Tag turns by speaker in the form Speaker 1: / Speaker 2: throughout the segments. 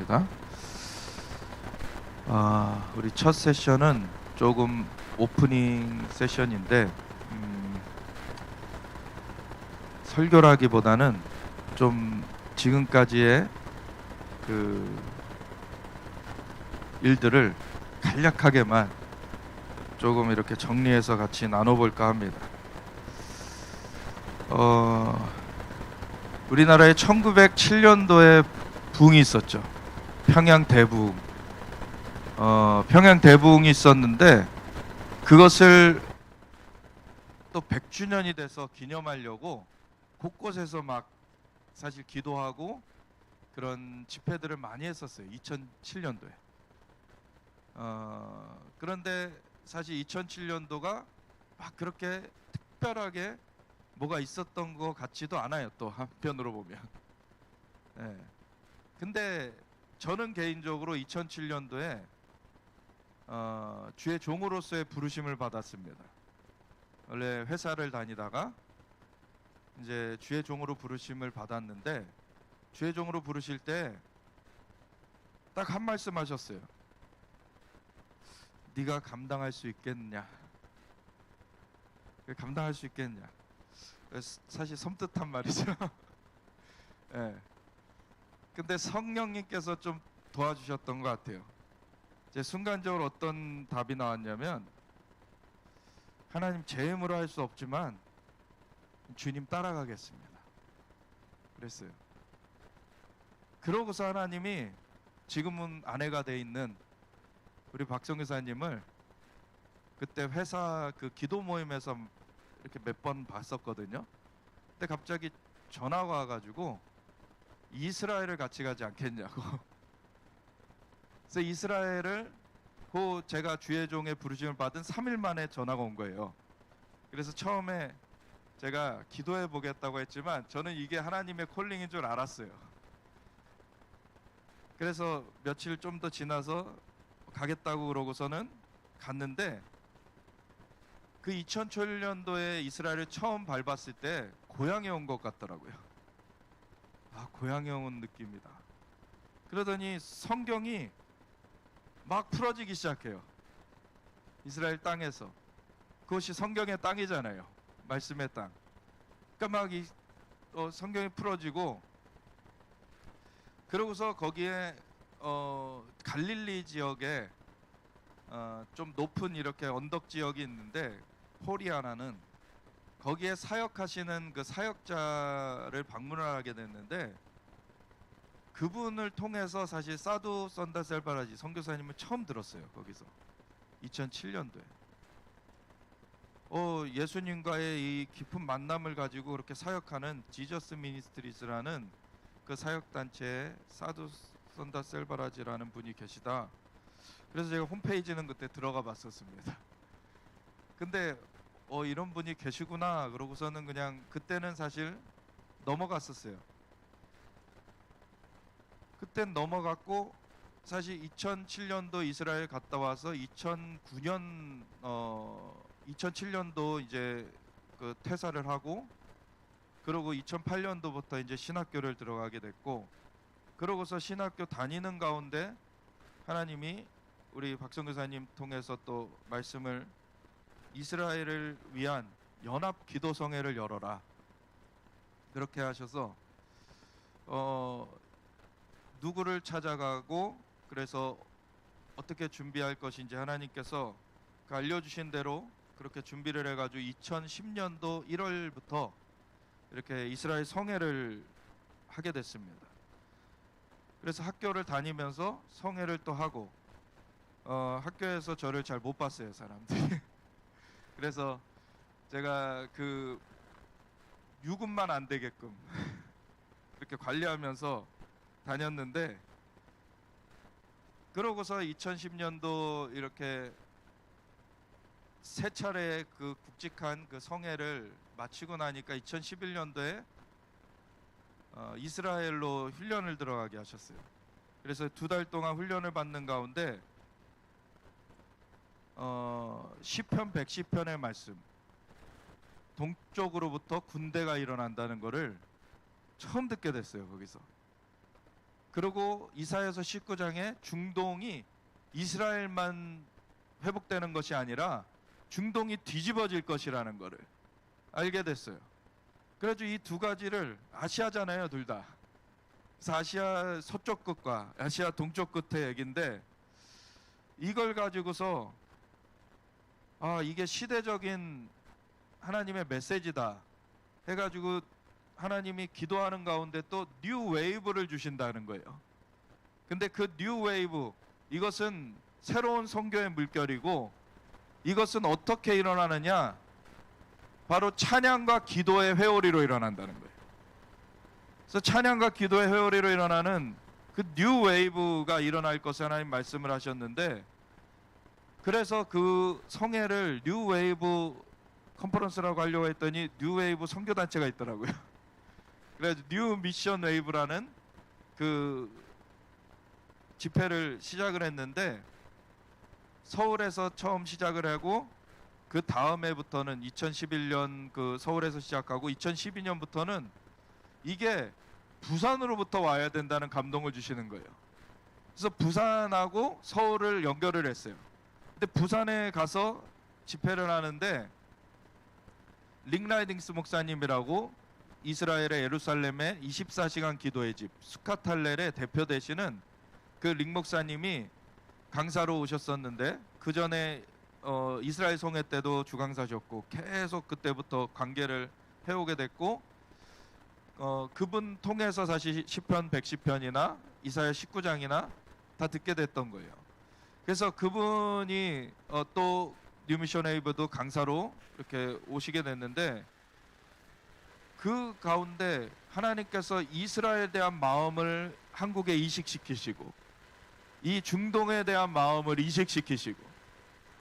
Speaker 1: 하겠습니다. 우리 첫 세션은 조금 오프닝 세션인데 설교라기보다는 좀 지금까지의 그 일들을 간략하게만 조금 이렇게 정리해서 같이 나눠볼까 합니다. 우리나라에 1907년도에 부흥이 있었죠. 평양 대부흥. 평양 대부흥이 있었는데 그것을 또 100주년이 돼서 기념하려고 곳곳에서 막 사실 기도하고 그런 집회들을 많이 했었어요. 2007년도에. 그런데 사실 2007년도가 막 그렇게 특별하게 뭐가 있었던 것 같지도 않아요. 또 한편으로 보면. 네. 근데 저는 개인적으로 2007년도에 주의 종으로서의 부르심을 받았습니다. 원래 회사를 다니다가 이제 주의 종으로 부르심을 받았는데 주의 종으로 부르실 때 딱 한 말씀 하셨어요. 네가 감당할 수 있겠냐? 감당할 수 있겠냐? 사실 섬뜩한 말이죠. 네. 근데 성령님께서 좀 도와주셨던 것 같아요. 제 순간적으로 어떤 답이 나왔냐면, 하나님 제 힘으로 할 수 없지만 주님 따라가겠습니다. 그랬어요. 그러고서 하나님이 지금은 아내가 돼 있는 우리 박성 교사님을 그때 회사 그 기도 모임에서 이렇게 몇 번 봤었거든요. 근데 갑자기 전화가 와가지고 이스라엘을 같이 가지 않겠냐고. 그래서 이스라엘을 제가 주의 종의 부르심을 받은 3일 만에 전화가 온 거예요. 그래서 처음에 제가 기도해 보겠다고 했지만 저는 이게 하나님의 콜링인 줄 알았어요. 그래서 며칠 좀 더 지나서 가겠다고 그러고서는 갔는데 그 2007년도에 이스라엘을 처음 밟았을 때 고향에 온 것 같더라고요. 고향에 온 느낌이다. 그러더니 성경이 막 풀어지기 시작해요. 이스라엘 땅에서. 그것이 성경의 땅이잖아요. 말씀의 땅. 그러니까 막 성경이 풀어지고, 그러고서 거기에 갈릴리 지역에 좀 높은 이렇게 언덕 지역이 있는데 호리아라는, 거기에 사역하시는 그 사역자를 방문을 하게 됐는데 그분을 통해서 사실 사두 선다 셀바라지 선교사님을 처음 들었어요. 거기서 2007년도에 예수님과의 이 깊은 만남을 가지고 그렇게 사역하는 지저스 미니스트리스라는 그 사역단체에 사두 선다 셀바라지라는 분이 계시다. 그래서 제가 홈페이지는 그때 들어가 봤었습니다. 근데 이런 분이 계시구나 그러고서는 그냥 그때는 사실 넘어갔었어요. 그땐 넘어갔고, 사실 2007년도 이스라엘 갔다 와서 2007년도 이제 그 퇴사를 하고, 그러고 2008년도부터 이제 신학교를 들어가게 됐고, 그러고서 신학교 다니는 가운데 하나님이 우리 박성 교사님 통해서 또 말씀을, 이스라엘을 위한 연합 기도 성회를 열어라 그렇게 하셔서 누구를 찾아가고 그래서 어떻게 준비할 것인지 하나님께서 그 알려주신 대로 그렇게 준비를 해가지고 2010년도 1월부터 이렇게 이스라엘 성회를 하게 됐습니다. 그래서 학교를 다니면서 성회를 또 하고, 학교에서 저를 잘 못 봤어요, 사람들이. 그래서 제가 그 유급만 안 되게끔 이렇게 관리하면서 다녔는데, 그러고서 2010년도 이렇게 세 차례 그 굵직한 그 성회를 마치고 나니까 2011년도에 이스라엘로 훈련을 들어가게 하셨어요. 그래서 2달 동안 훈련을 받는 가운데 시편 110편의 말씀, 동쪽으로부터 군대가 일어난다는 것을 처음 듣게 됐어요. 거기서 그리고 이사야서 19장에 중동이 이스라엘만 회복되는 것이 아니라 중동이 뒤집어질 것이라는 것을 알게 됐어요. 그래서 이 두 가지를, 아시아잖아요, 둘 다. 그래서 아시아 서쪽 끝과 아시아 동쪽 끝의 얘기인데, 이걸 가지고서 이게 시대적인 하나님의 메시지다 해가지고 하나님이 기도하는 가운데 또 뉴 웨이브를 주신다는 거예요. 근데 그 뉴 웨이브, 이것은 새로운 선교의 물결이고, 이것은 어떻게 일어나느냐, 바로 찬양과 기도의 회오리로 일어난다는 거예요. 그래서 찬양과 기도의 회오리로 일어나는 그 뉴 웨이브가 일어날 것을 하나님 말씀을 하셨는데, 그래서 그 성회를 뉴 웨이브 컨퍼런스라고 하려고 했더니 뉴 웨이브 선교단체가 있더라고요. 그래서 뉴 미션 웨이브라는 그 집회를 시작을 했는데, 서울에서 처음 시작을 하고, 그 다음 해부터는 2011년 그 서울에서 시작하고 2012년부터는 이게 부산으로부터 와야 된다는 감동을 주시는 거예요. 그래서 부산하고 서울을 연결을 했어요. 근데 부산에 가서 집회를 하는데, 링라이딩스 목사님이라고 이스라엘의 예루살렘의 24시간 기도의 집 수카탈렐의 대표 되시는 그 링 목사님이 강사로 오셨었는데, 그 전에 이스라엘 송해 때도 주강사셨고 계속 그때부터 관계를 해오게 됐고, 그분 통해서 사실 시편 110편이나 이사야 19장이나 다 듣게 됐던 거예요. 그래서 그분이 또 뉴미션 웨이브도 강사로 이렇게 오시게 됐는데, 그 가운데 하나님께서 이스라엘에 대한 마음을 한국에 이식시키시고, 이 중동에 대한 마음을 이식시키시고,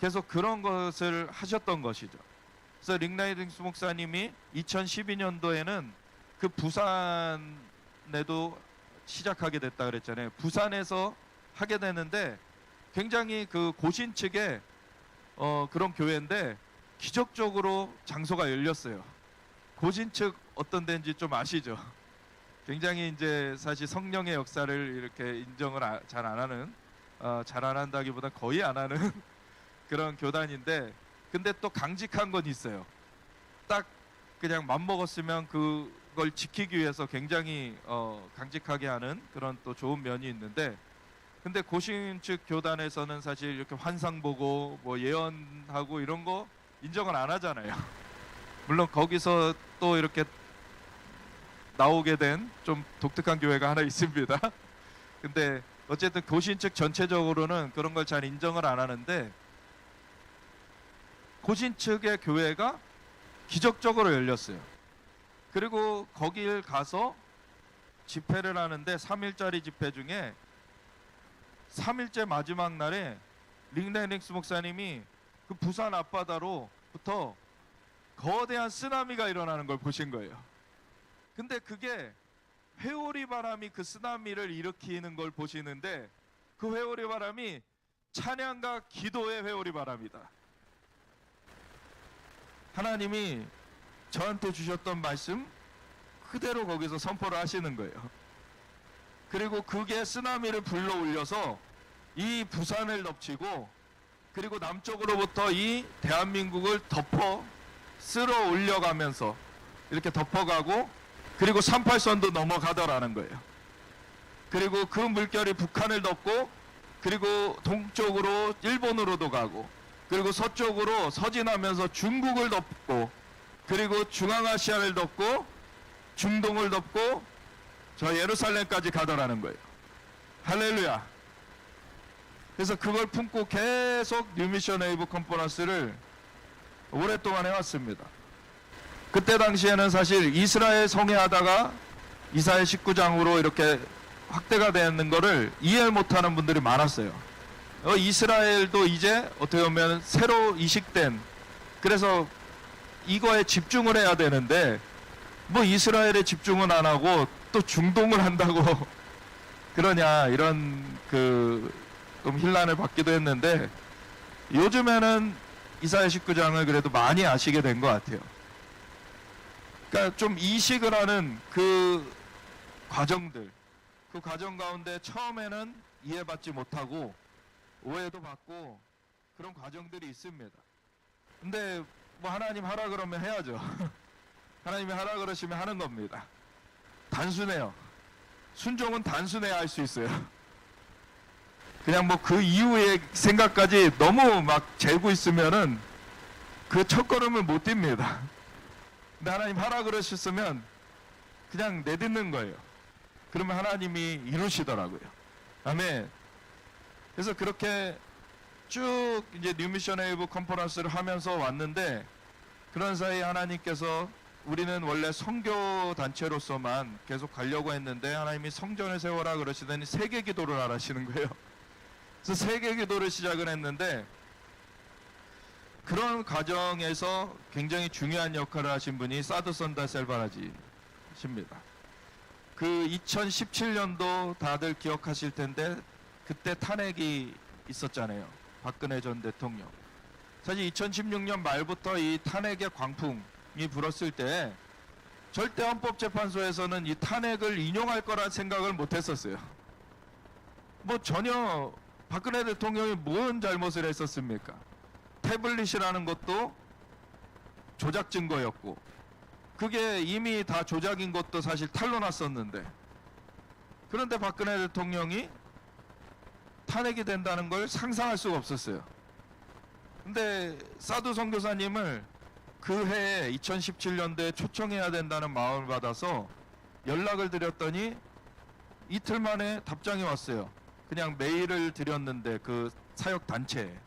Speaker 1: 계속 그런 것을 하셨던 것이죠. 그래서 링라이딩스 목사님이 2012년도에는 그 부산에도 시작하게 됐다 그랬잖아요. 부산에서 하게 되는데, 굉장히 그 고신측의 그런 교회인데 기적적으로 장소가 열렸어요. 고신측 어떤 데인지 좀 아시죠? 굉장히 이제 사실 성령의 역사를 이렇게 인정을 잘 안 하는, 잘 안 한다기보다 거의 안 하는 그런 교단인데, 근데 또 강직한 건 있어요. 딱 그냥 맘먹었으면 그걸 지키기 위해서 굉장히 강직하게 하는 그런 또 좋은 면이 있는데, 근데 고신측 교단에서는 사실 이렇게 환상 보고 뭐 예언하고 이런 거 인정을 안 하잖아요. 물론 거기서 또 이렇게 나오게 된 좀 독특한 교회가 하나 있습니다. 근데 어쨌든 고신측 전체적으로는 그런 걸 잘 인정을 안 하는데, 고신측의 교회가 기적적으로 열렸어요. 그리고 거길 가서 집회를 하는데, 3일짜리 집회 중에 3일째 마지막 날에 링라이딩스 목사님이 그 부산 앞바다로부터 거대한 쓰나미가 일어나는 걸 보신 거예요. 근데 그게 회오리 바람이 그 쓰나미를 일으키는 걸 보시는데, 그 회오리 바람이 찬양과 기도의 회오리 바람이다. 하나님이 저한테 주셨던 말씀 그대로 거기서 선포를 하시는 거예요. 그리고 그게 쓰나미를 불러올려서 이 부산을 덮치고, 그리고 남쪽으로부터 이 대한민국을 덮어 쓸어 올려가면서 이렇게 덮어가고, 그리고 38선도 넘어가더라는 거예요. 그리고 그 물결이 북한을 덮고, 그리고 동쪽으로 일본으로도 가고, 그리고 서쪽으로 서진하면서 중국을 덮고, 그리고 중앙아시아를 덮고, 중동을 덮고, 저 예루살렘까지 가더라는 거예요. 할렐루야. 그래서 그걸 품고 계속 뉴미션 웨이브 컨퍼런스를 오랫동안 해왔습니다. 그때 당시에는 사실 이스라엘 성회하다가 이사야 19장으로 이렇게 확대가 되는 거를 이해를 못하는 분들이 많았어요. 이스라엘도 이제 어떻게 보면 새로 이식된, 그래서 이거에 집중을 해야 되는데 뭐 이스라엘에 집중은 안 하고 또 중동을 한다고 그러냐, 이런 좀 혼란을 받기도 했는데, 요즘에는 이사야 19장을 그래도 많이 아시게 된 것 같아요. 그러니까 좀 이식을 하는 그 과정들, 그 과정 가운데 처음에는 이해받지 못하고 오해도 받고 그런 과정들이 있습니다. 근데 뭐 하나님 하라 그러면 해야죠. 하나님이 하라 그러시면 하는 겁니다. 단순해요. 순종은 단순해야 할 수 있어요. 그냥 뭐 그 이후의 생각까지 너무 막 재고 있으면은 그 첫걸음을 못 뛵니다. 근데 하나님 하라 그러셨으면 그냥 내딛는 거예요. 그러면 하나님이 이루시더라고요. 아멘. 그래서 그렇게 쭉 이제 뉴미션 웨이브 컨퍼런스를 하면서 왔는데, 그런 사이 하나님께서 우리는 원래 선교 단체로서만 계속 가려고 했는데 하나님이 성전을 세워라 그러시더니 세계 기도를 하라시는 거예요. 그래서 세계 기도를 시작을 했는데, 그런 과정에서 굉장히 중요한 역할을 하신 분이 사두 선다 셀바라지십니다. 그 2017년도 다들 기억하실 텐데 그때 탄핵이 있었잖아요. 박근혜 전 대통령. 사실 2016년 말부터 이 탄핵의 광풍이 불었을 때 절대 헌법재판소에서는 이 탄핵을 인용할 거란 생각을 못 했었어요. 뭐 전혀 박근혜 대통령이 뭔 잘못을 했었습니까? 태블릿이라는 것도 조작 증거였고, 그게 이미 다 조작인 것도 사실 탄로났었는데, 그런데 박근혜 대통령이 탄핵이 된다는 걸 상상할 수가 없었어요. 근데 사두 선교사님을 그 해에 2017년도에 초청해야 된다는 마음을 받아서 연락을 드렸더니 이틀 만에 답장이 왔어요. 그냥 메일을 드렸는데 그 사역 단체에.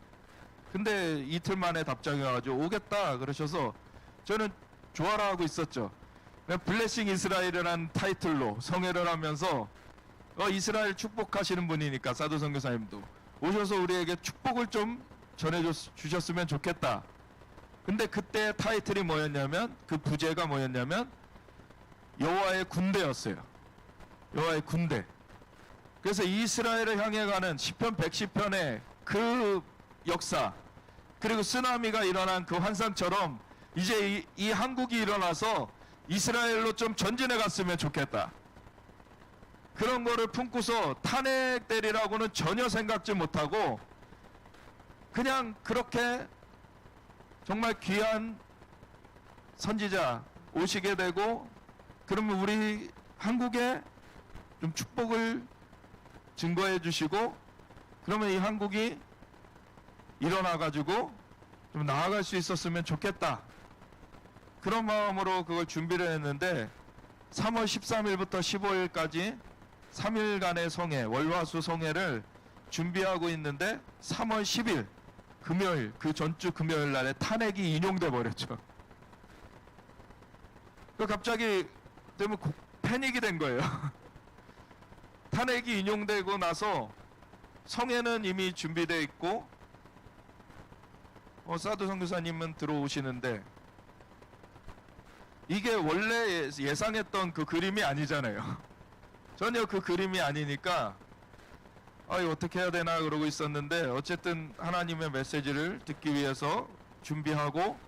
Speaker 1: 근데 이틀 만에 답장이 와가지고 오겠다 그러셔서 저는 좋아라 하고 있었죠. 블레싱 이스라엘이라는 타이틀로 성회를 하면서 이스라엘 축복하시는 분이니까 사도 선교사님도 오셔서 우리에게 축복을 좀 전해주셨으면 좋겠다. 근데 그때 타이틀이 뭐였냐면, 그 부제가 뭐였냐면 여호와의 군대였어요. 여호와의 군대. 그래서 이스라엘을 향해 가는 시편 110편의 그 역사, 그리고 쓰나미가 일어난 그 환상처럼 이제 이 한국이 일어나서 이스라엘로 좀 전진해 갔으면 좋겠다. 그런 거를 품고서 탄핵되리라고는 전혀 생각지 못하고 그냥 그렇게 정말 귀한 선지자 오시게 되고, 그러면 우리 한국에 좀 축복을 증거해 주시고, 그러면 이 한국이 일어나 가지고 좀 나아갈 수 있었으면 좋겠다. 그런 마음으로 그걸 준비를 했는데 3월 13일부터 15일까지 3일간의 성회, 월화수 성회를 준비하고 있는데 3월 10일 금요일, 그 전주 금요일 날에 탄핵이 인용돼 버렸죠. 갑자기 되면 패닉이 된 거예요. 탄핵이 인용되고 나서 성회는 이미 준비되어 있고 사두 선교사님은 들어오시는데, 이게 원래 예상했던 그 그림이 아니잖아요. 전혀 그 그림이 아니니까 이거 어떻게 해야 되나 그러고 있었는데, 어쨌든 하나님의 메시지를 듣기 위해서 준비하고,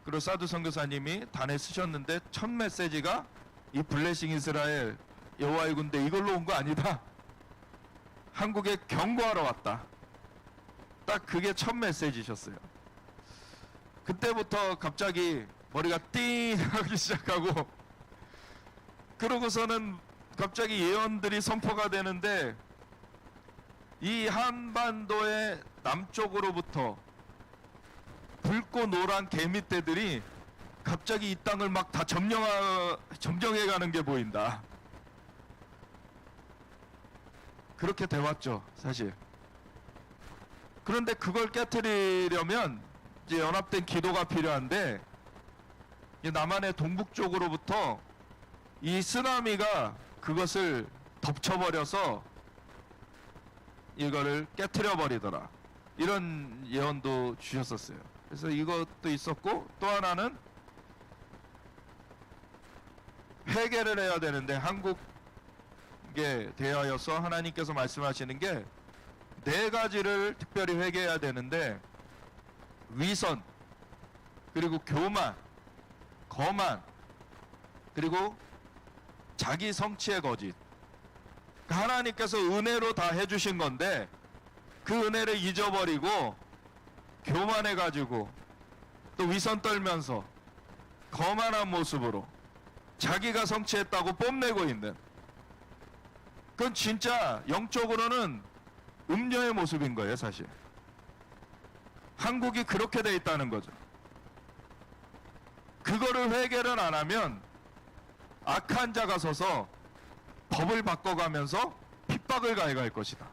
Speaker 1: 그리고 사두 선교사님이 단에 쓰셨는데 첫 메시지가 이 블레싱 이스라엘 여호와의 군대 이걸로 온 거 아니다. 한국에 경고하러 왔다. 딱 그게 첫 메시지셨어요. 그때부터 갑자기 머리가 띵 하기 시작하고, 그러고서는 갑자기 예언들이 선포가 되는데, 이 한반도의 남쪽으로부터 붉고 노란 개미떼들이 갑자기 이 땅을 막 다 점령해 가는 게 보인다. 그렇게 돼왔죠, 사실. 그런데 그걸 깨트리려면 이제 연합된 기도가 필요한데, 남한의 동북쪽으로부터 이 쓰나미가 그것을 덮쳐버려서 이거를 깨트려 버리더라. 이런 예언도 주셨었어요. 그래서 이것도 있었고, 또 하나는 회개를 해야 되는데, 한국에 대하여서 하나님께서 말씀하시는 게 네 가지를 특별히 회개해야 되는데, 위선, 그리고 교만, 거만, 그리고 자기 성취의 거짓. 하나님께서 은혜로 다 해주신 건데 그 은혜를 잊어버리고 교만해가지고 또 위선 떨면서 거만한 모습으로 자기가 성취했다고 뽐내고 있는, 그건 진짜 영적으로는 음녀의 모습인 거예요. 사실 한국이 그렇게 돼 있다는 거죠. 그거를 회개를 안 하면 악한 자가 서서 법을 바꿔가면서 핍박을 가해갈 것이다.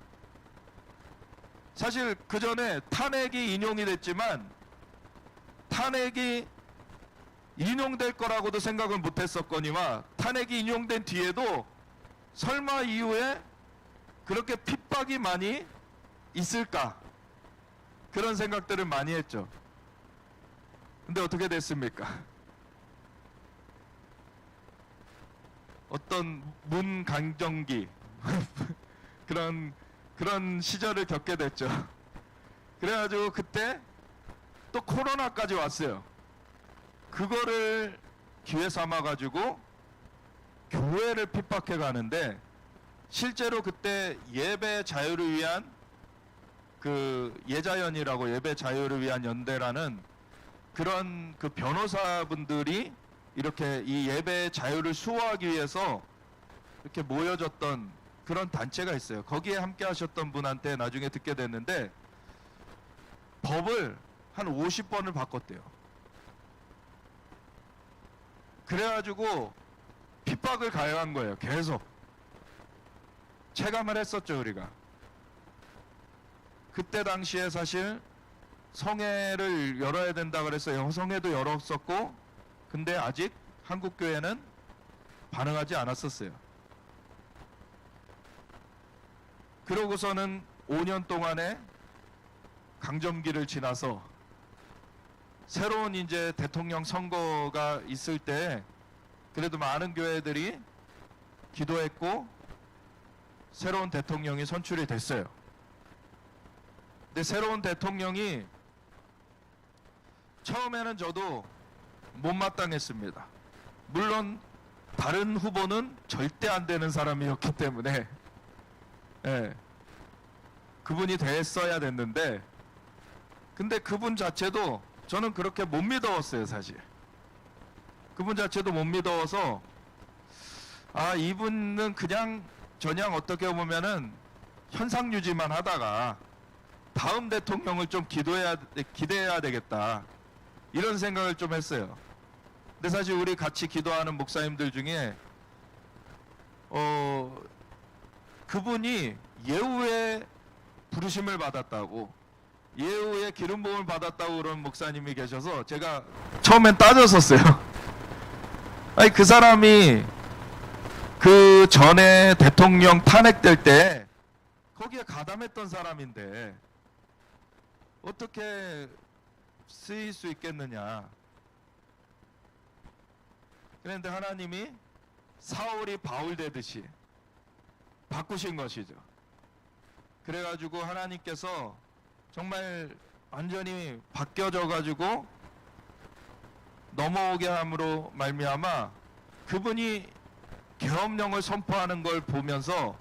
Speaker 1: 사실 그 전에 탄핵이 인용이 됐지만 탄핵이 인용될 거라고도 생각을 못했었거니와 탄핵이 인용된 뒤에도 설마 이후에 그렇게 핍박이 많이 있을까, 그런 생각들을 많이 했죠. 근데 어떻게 됐습니까? 어떤 문강정기 그런 시절을 겪게 됐죠. 그래가지고 그때 또 코로나까지 왔어요. 그거를 기회 삼아가지고 교회를 핍박해 가는데, 실제로 그때 예배 자유를 위한 그 예자연이라고, 예배 자유를 위한 연대라는 그런 그 변호사분들이 이렇게 이 예배 자유를 수호하기 위해서 이렇게 모여졌던 그런 단체가 있어요. 거기에 함께 하셨던 분한테 나중에 듣게 됐는데 법을 한 50번을 바꿨대요. 그래가지고 핍박을 가해한 거예요. 계속 체감을 했었죠. 우리가 그때 당시에 사실 성회를 열어야 된다 그래서 성회도 열었었고, 근데 아직 한국 교회는 반응하지 않았었어요. 그러고서는 5년 동안의 강점기를 지나서 새로운 이제 대통령 선거가 있을 때 그래도 많은 교회들이 기도했고 새로운 대통령이 선출이 됐어요. 근데 새로운 대통령이 처음에는 저도 못마땅했습니다. 물론 다른 후보는 절대 안 되는 사람이었기 때문에 그분이 됐어야 됐는데, 근데 그분 자체도 저는 그렇게 못 믿어왔어요. 사실 그분 자체도 못 믿어서 이분은 그냥 어떻게 보면은 현상 유지만 하다가 다음 대통령을 좀 기대해야 되겠다, 이런 생각을 좀 했어요. 근데 사실 우리 같이 기도하는 목사님들 중에 그분이 예후에 부르심을 받았다고, 예후에 기름 부음을 받았다고 그런 목사님이 계셔서 제가 처음엔 따졌었어요. 아니 그 사람이 그 전에 대통령 탄핵될 때 거기에 가담했던 사람인데 어떻게 쓰일 수 있겠느냐. 그런데 하나님이 사울이 바울 되듯이 바꾸신 것이죠. 그래가지고 하나님께서 정말 완전히 바뀌어져 가지고 넘어오게 함으로 말미암아 그분이 계엄령을 선포하는 걸 보면서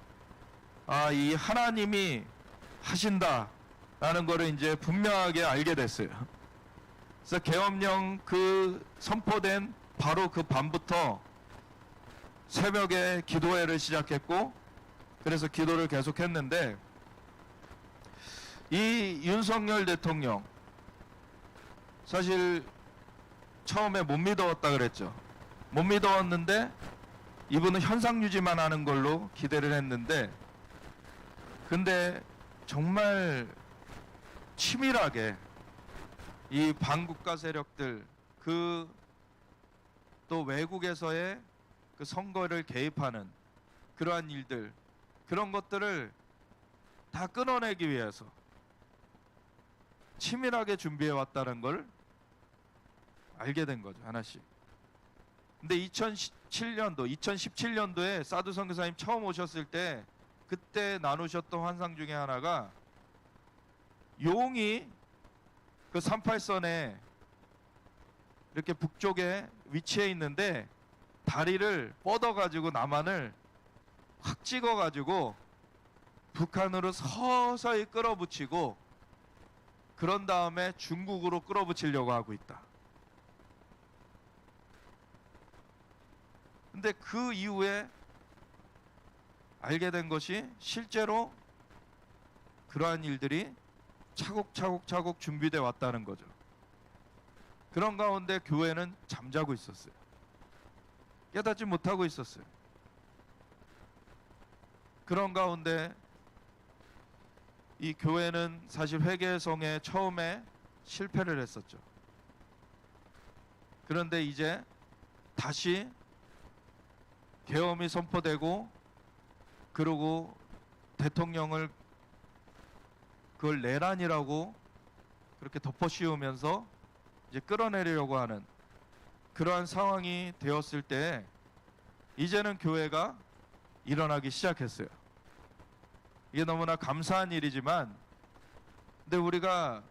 Speaker 1: 이 하나님이 하신다라는 거를 이제 분명하게 알게 됐어요. 그래서 계엄령 그 선포된 바로 그 밤부터 새벽에 기도회를 시작했고, 그래서 기도를 계속했는데 이 윤석열 대통령 사실 처음에 못 믿어왔다 그랬죠. 못 믿어왔는데 이분은 현상 유지만 하는 걸로 기대를 했는데, 근데 정말 치밀하게 이 반국가 세력들 또 외국에서의 그 선거를 개입하는 그러한 일들, 그런 것들을 다 끊어내기 위해서 치밀하게 준비해 왔다는 걸 알게 된 거죠. 하나씩. 근데 2017년도에 사두 선교사님 처음 오셨을 때 그때 나누셨던 환상 중에 하나가 용이 그 38선에 이렇게 북쪽에 위치해 있는데 다리를 뻗어가지고 남한을 확 찍어가지고 북한으로 서서히 끌어붙이고 그런 다음에 중국으로 끌어붙이려고 하고 있다. 근데 그 이후에 알게 된 것이 실제로 그러한 일들이 차곡차곡 준비돼 왔다는 거죠. 그런 가운데 교회는 잠자고 있었어요. 깨닫지 못하고 있었어요. 그런 가운데 이 교회는 사실 회개성에 처음에 실패를 했었죠. 그런데 이제 다시 계엄이 선포되고 그리고 대통령을 그걸 내란이라고 그렇게 덮어씌우면서 이제 끌어내리려고 하는 그러한 상황이 되었을 때 이제는 교회가 일어나기 시작했어요. 이게 너무나 감사한 일이지만 근데 우리가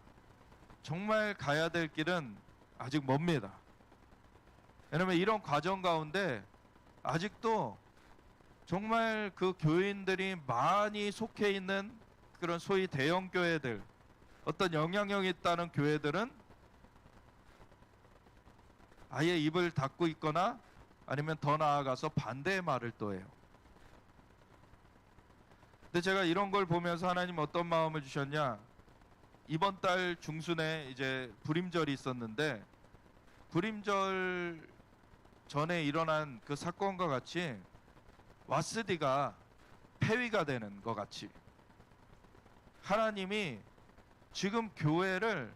Speaker 1: 정말 가야 될 길은 아직 멉니다. 왜냐하면 이런 과정 가운데 아직도 정말 그 교인들이 많이 속해 있는 그런 소위 대형 교회들, 어떤 영향력이 있다는 교회들은 아예 입을 닫고 있거나 아니면 더 나아가서 반대의 말을 또 해요. 근데 제가 이런 걸 보면서 하나님 어떤 마음을 주셨냐? 이번 달 중순에 이제 불임절이 있었는데 불임절 전에 일어난 그 사건과 같이 와스디가 폐위가 되는 것 같이 하나님이 지금 교회를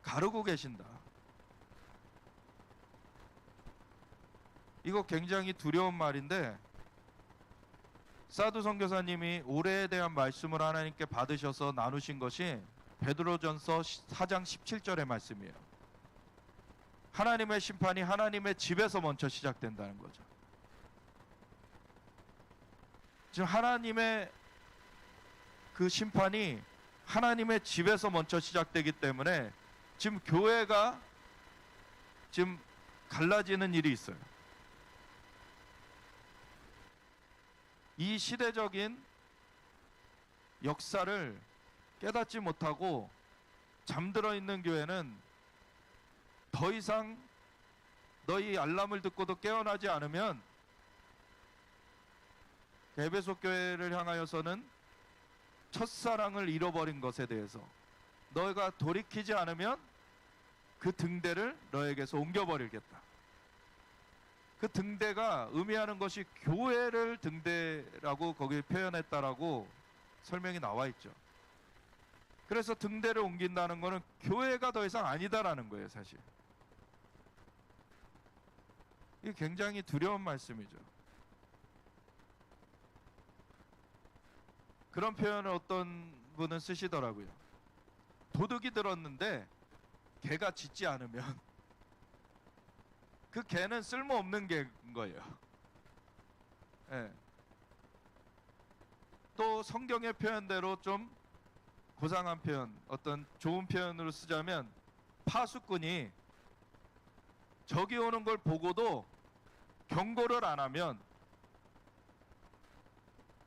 Speaker 1: 가르고 계신다. 이거 굉장히 두려운 말인데 사두 선교사님이 올해에 대한 말씀을 하나님께 받으셔서 나누신 것이 베드로전서 4장 17절의 말씀이에요. 하나님의 심판이 하나님의 집에서 먼저 시작된다는 거죠. 지금 하나님의 그 심판이 하나님의 집에서 먼저 시작되기 때문에 지금 교회가 지금 갈라지는 일이 있어요. 이 시대적인 역사를 깨닫지 못하고 잠들어 있는 교회는 더 이상 너희 알람을 듣고도 깨어나지 않으면 에베소 교회를 향하여서는 첫사랑을 잃어버린 것에 대해서 너희가 돌이키지 않으면 그 등대를 너에게서 옮겨버리겠다. 그 등대가 의미하는 것이 교회를 등대라고 거기에 표현했다라고 설명이 나와 있죠. 그래서 등대를 옮긴다는 것은 교회가 더 이상 아니다라는 거예요, 사실. 이게 굉장히 두려운 말씀이죠. 그런 표현을 어떤 분은 쓰시더라고요. 도둑이 들었는데 개가 짖지 않으면 그 개는 쓸모없는 개인 거예요. 예. 또 성경의 표현대로 좀 고상한 표현, 어떤 좋은 표현으로 쓰자면 파수꾼이 적이 오는 걸 보고도 경고를 안 하면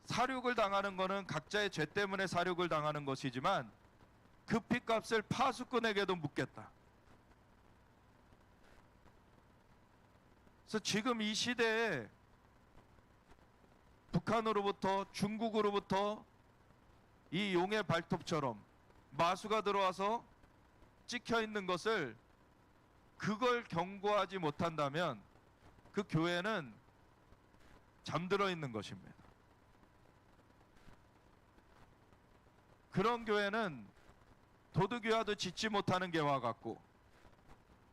Speaker 1: 사륙을 당하는 것은 각자의 죄 때문에 사륙을 당하는 것이지만 그 핏값을 파수꾼에게도 묻겠다. 그래서 지금 이 시대에 북한으로부터 중국으로부터 이 용의 발톱처럼 마수가 들어와서 찍혀 있는 것을 그걸 경고하지 못한다면 그 교회는 잠들어 있는 것입니다. 그런 교회는 도둑이 와도 짖지 못하는 개와 같고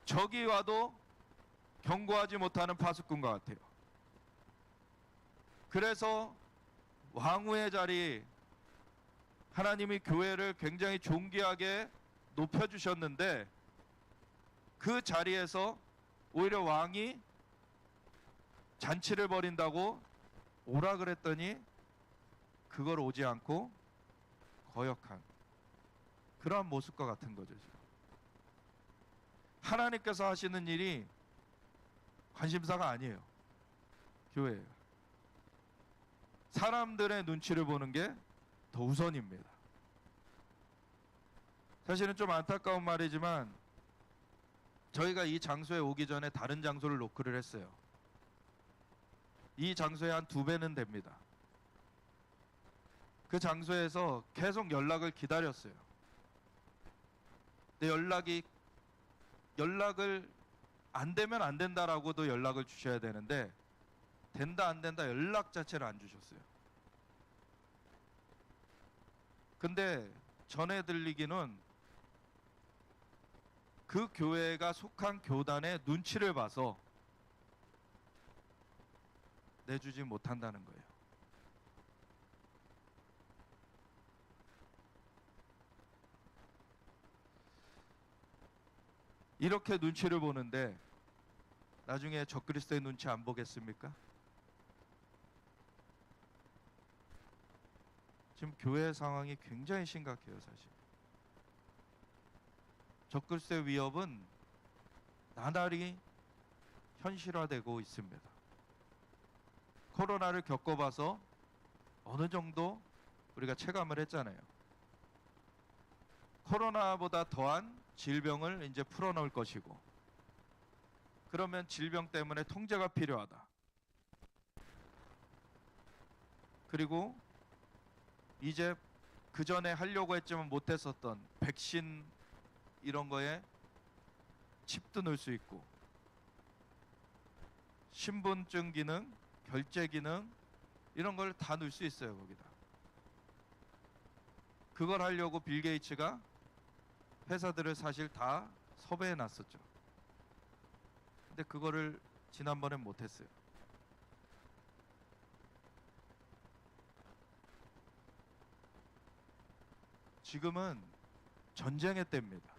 Speaker 1: 적이 와도 경고하지 못하는 파수꾼과 같아요. 그래서 왕후의 자리, 하나님이 교회를 굉장히 존귀하게 높여주셨는데 그 자리에서 오히려 왕이 잔치를 벌인다고 오라 그랬더니 그걸 오지 않고 거역한 그러한 모습과 같은 거죠. 하나님께서 하시는 일이 관심사가 아니에요. 교회예요. 사람들의 눈치를 보는 게 더 우선입니다. 사실은 좀 안타까운 말이지만 저희가 이 장소에 오기 전에 다른 장소를 노크를 했어요. 이 장소에 한 2배는 됩니다. 그 장소에서 계속 연락을 기다렸어요. 근데 연락을 안 되면 안 된다라고도 연락을 주셔야 되는데 된다 안 된다 연락 자체를 안 주셨어요. 근데 전해 들리기는 그 교회가 속한 교단의 눈치를 봐서 내주지 못한다는 거예요. 이렇게 눈치를 보는데 나중에 적그리스도의 눈치 안 보겠습니까? 지금 교회 상황이 굉장히 심각해요, 사실. 적그리스도의 위협은 나날이 현실화되고 있습니다. 코로나를 겪어봐서 어느 정도 우리가 체감을 했잖아요. 코로나보다 더한 질병을 이제 풀어놓을 것이고, 그러면 질병 때문에 통제가 필요하다. 그리고 이제 그 전에 하려고 했지만 못했었던 백신 이런 거에 칩도 넣을 수 있고, 신분증 기능, 결제 기능 이런 걸 다 넣을 수 있어요, 거기다. 그걸 하려고 빌 게이츠가 회사들을 사실 다 섭외해 놨었죠. 근데 그거를 지난번엔 못했어요. 지금은 전쟁의 때입니다.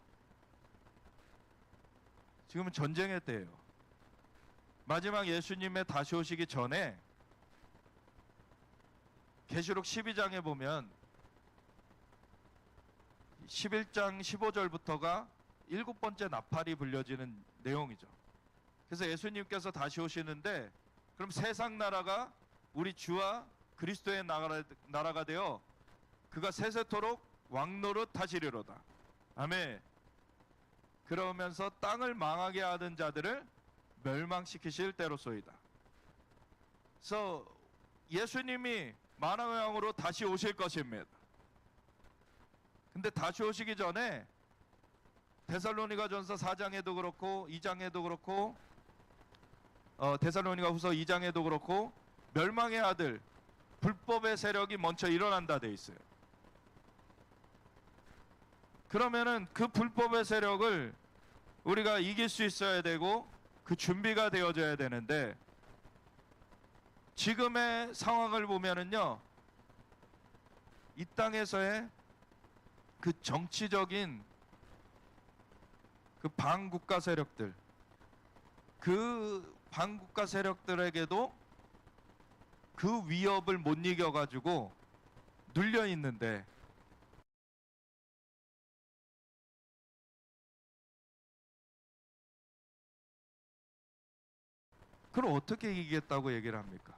Speaker 1: 지금은 전쟁의 때예요. 마지막 예수님의 다시 오시기 전에 계시록 12장에 보면 11장 15절부터가 7번째 나팔이 불려지는 내용이죠. 그래서 예수님께서 다시 오시는데 그럼 세상 나라가 우리 주와 그리스도의 나라가 되어 그가 세세토록 왕노릇 하시리로다. 아멘. 그러면서 땅을 망하게 하던 자들을 멸망시키실 때로소이다. 그래서 예수님이 만왕의 왕으로 다시 오실 것입니다. 근데 다시 오시기 전에 데살로니가전서 4장에도 그렇고 2장에도 그렇고 데살로니가 후서 2장에도 그렇고 멸망의 아들 불법의 세력이 먼저 일어난다 돼 있어요. 그러면은 그 불법의 세력을 우리가 이길 수 있어야 되고 그 준비가 되어져야 되는데, 지금의 상황을 보면은요, 이 땅에서의 그 정치적인 그 반국가 세력들, 그 반국가 세력들에게도 그 위협을 못 이겨가지고 눌려 있는데, 그럼 어떻게 이기겠다고 얘기를 합니까?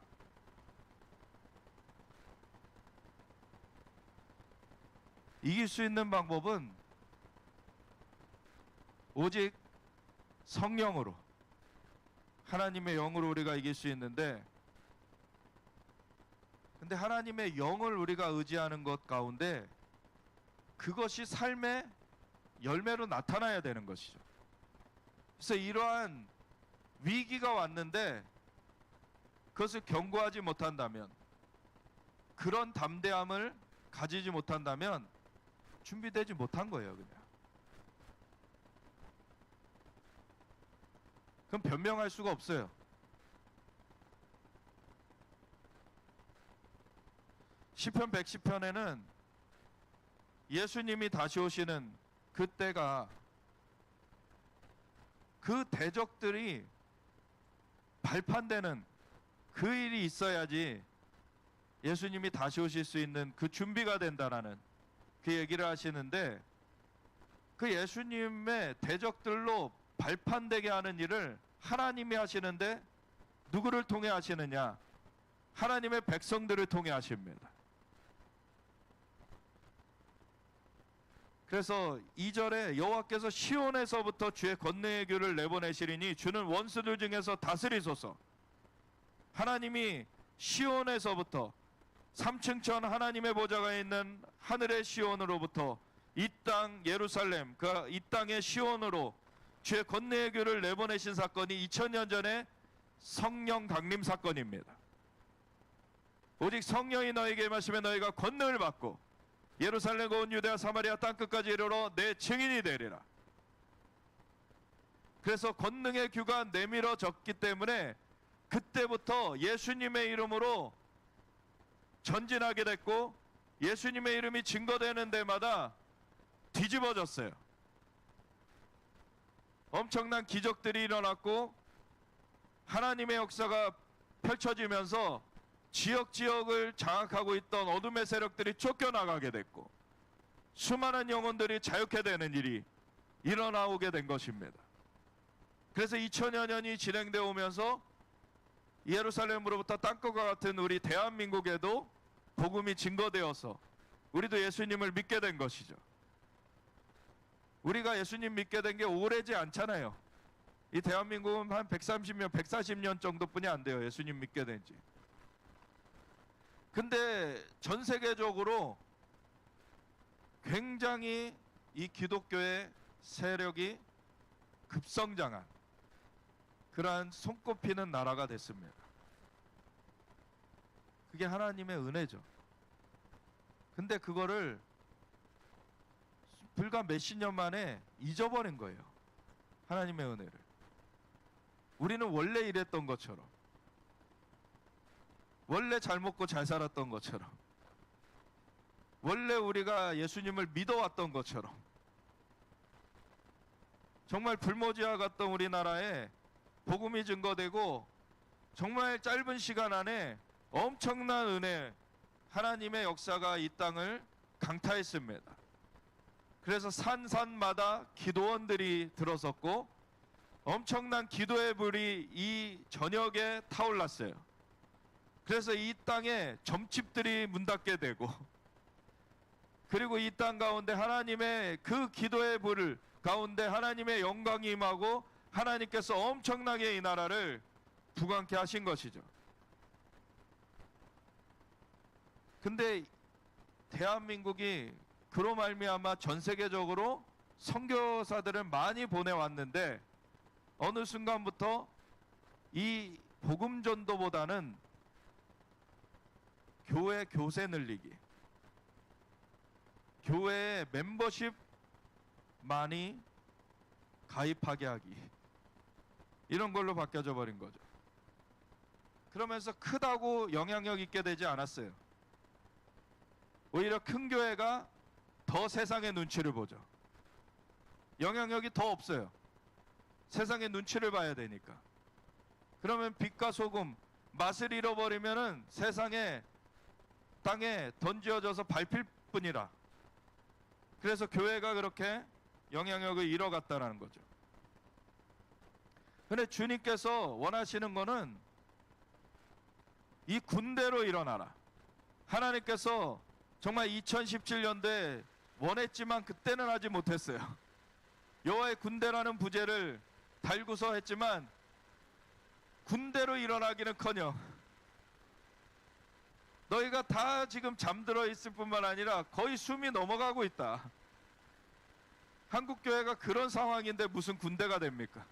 Speaker 1: 이길 수 있는 방법은 오직 성령으로, 하나님의 영으로 우리가 이길 수 있는데, 근데 하나님의 영을 우리가 의지하는 것 가운데 그것이 삶의 열매로 나타나야 되는 것이죠. 그래서 이러한 위기가 왔는데 그것을 경고하지 못한다면, 그런 담대함을 가지지 못한다면 준비되지 못한 거예요, 그냥. 그럼 변명할 수가 없어요. 시편 110편에는 예수님이 다시 오시는 그때가 그 대적들이 발판되는 그 일이 있어야지 예수님이 다시 오실 수 있는 그 준비가 된다라는 그 얘기를 하시는데, 그 예수님의 대적들로 발판되게 하는 일을 하나님이 하시는데 누구를 통해 하시느냐? 하나님의 백성들을 통해 하십니다. 그래서 2절에 여호와께서 시온에서부터 주의 권능의 규를 내보내시리니 주는 원수들 중에서 다스리소서. 하나님이 시온에서부터 3층천 하나님의 보좌가 있는 하늘의 시온으로부터 이 땅 예루살렘 이 땅의 시온으로 주의 권능의 규를 내보내신 사건이 2000년 전에 성령 강림 사건입니다. 오직 성령이 너에게 임하시면 너희가 권능을 받고 예루살렘과 온 유대와 사마리아 땅끝까지 이르러 내 증인이 되리라. 그래서 권능의 규가 내밀어졌기 때문에 그때부터 예수님의 이름으로 전진하게 됐고 예수님의 이름이 증거되는 데마다 뒤집어졌어요. 엄청난 기적들이 일어났고 하나님의 역사가 펼쳐지면서 지역을 장악하고 있던 어둠의 세력들이 쫓겨나가게 됐고 수많은 영혼들이 자유케 되는 일이 일어나오게 된 것입니다. 그래서 2000여 년이 진행되어 오면서 예루살렘으로부터 땅끝과 같은 우리 대한민국에도 복음이 증거되어서 우리도 예수님을 믿게 된 것이죠. 우리가 예수님 믿게 된 게 오래지 않잖아요. 이 대한민국은 한 130년, 140년 정도뿐이 안 돼요. 예수님 믿게 된 지. 근데 전 세계적으로 굉장히 이 기독교의 세력이 급성장한 그러한 손꼽히는 나라가 됐습니다. 그게 하나님의 은혜죠. 근데 그거를 불과 몇십 년 만에 잊어버린 거예요. 하나님의 은혜를. 우리는 원래 이랬던 것처럼, 원래 잘 먹고 잘 살았던 것처럼, 원래 우리가 예수님을 믿어왔던 것처럼, 정말 불모지와 같던 우리나라에 복음이 증거되고 정말 짧은 시간 안에 엄청난 은혜, 하나님의 역사가 이 땅을 강타했습니다. 그래서 산마다 기도원들이 들어섰고 엄청난 기도의 불이 이 전역에 타올랐어요. 그래서 이 땅에 점집들이 문 닫게 되고 그리고 이 땅 가운데 하나님의 그 기도의 불 가운데 하나님의 영광이 임하고 하나님께서 엄청나게 이 나라를 부강케 하신 것이죠. 근데 대한민국이 그로 말미암아 전 세계적으로 선교사들을 많이 보내왔는데 어느 순간부터 이 복음 전도보다는 교회 교세 늘리기, 교회에 멤버십 많이 가입하게 하기, 이런 걸로 바뀌어져 버린 거죠. 그러면서 크다고 영향력 있게 되지 않았어요. 오히려 큰 교회가 더 세상의 눈치를 보죠. 영향력이 더 없어요. 세상의 눈치를 봐야 되니까. 그러면 빛과 소금, 맛을 잃어버리면은 세상에 땅에 던지어져서 밟힐 뿐이라. 그래서 교회가 그렇게 영향력을 잃어갔다라는 거죠. 근데 주님께서 원하시는 거는 이 군대로 일어나라. 하나님께서 정말 2017년도에 원했지만 그때는 하지 못했어요. 여호와의 군대라는 부제를 달고서 했지만 군대로 일어나기는커녕 너희가 다 지금 잠들어 있을 뿐만 아니라 거의 숨이 넘어가고 있다. 한국교회가 그런 상황인데 무슨 군대가 됩니까?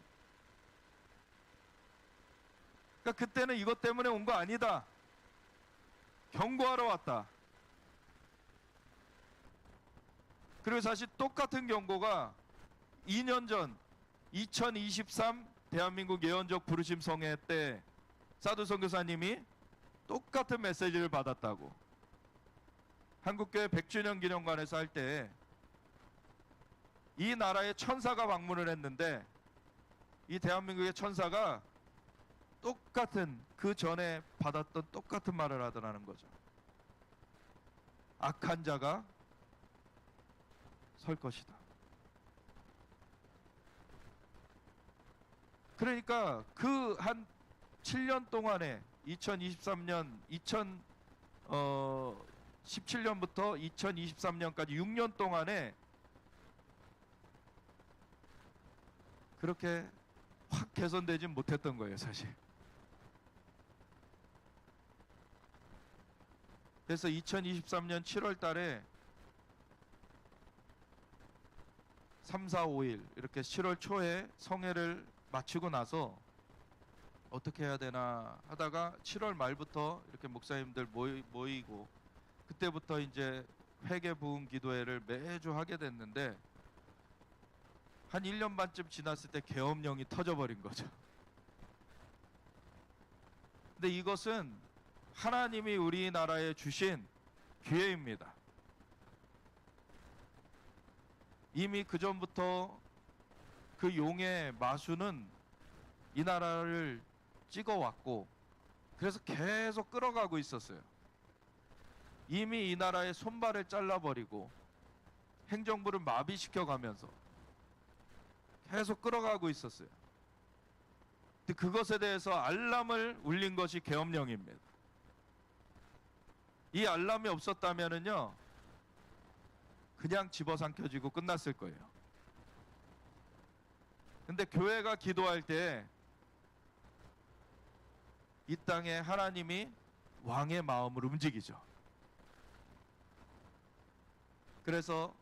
Speaker 1: 그러니까 그때는 이것 때문에 온 거 아니다. 경고하러 왔다. 그리고 사실 똑같은 경고가 2년 전 2023 대한민국 예언적 부르심 성회 때 사두 선교사님이 똑같은 메시지를 받았다고. 한국교회 100주년 기념관에서 할 때 이 나라의 천사가 방문을 했는데 이 대한민국의 천사가 똑같은 그 전에 받았던 똑같은 말을 하더라는 거죠. 악한 자가 설 것이다. 그러니까 그 한 7년 동안에 2023년 2017년부터 2023년까지 6년 동안에 그렇게 확 개선되진 못했던 거예요, 사실. 그래서 2023년 7월 달에 3, 4, 5일 이렇게 7월 초에 성회를 마치고 나서 어떻게 해야 되나 하다가 7월 말부터 이렇게 목사님들 모이고 그때부터 이제 회개 부흥 기도회를 매주 하게 됐는데 한 1년 반쯤 지났을 때 계엄령이 터져버린 거죠. 근데 이것은 하나님이 우리나라에 주신 기회입니다. 이미 그 전부터 그 용의 마수는 이 나라를 찍어왔고 그래서 계속 끌어가고 있었어요. 이미 이 나라의 손발을 잘라버리고 행정부를 마비시켜가면서 계속 끌어가고 있었어요. 근데 그것에 대해서 알람을 울린 것이 계엄령입니다. 이 알람이 없었다면은요 그냥 집어삼켜지고 끝났을 거예요. 근데 교회가 기도할 때 이 땅에 하나님이 왕의 마음을 움직이죠. 그래서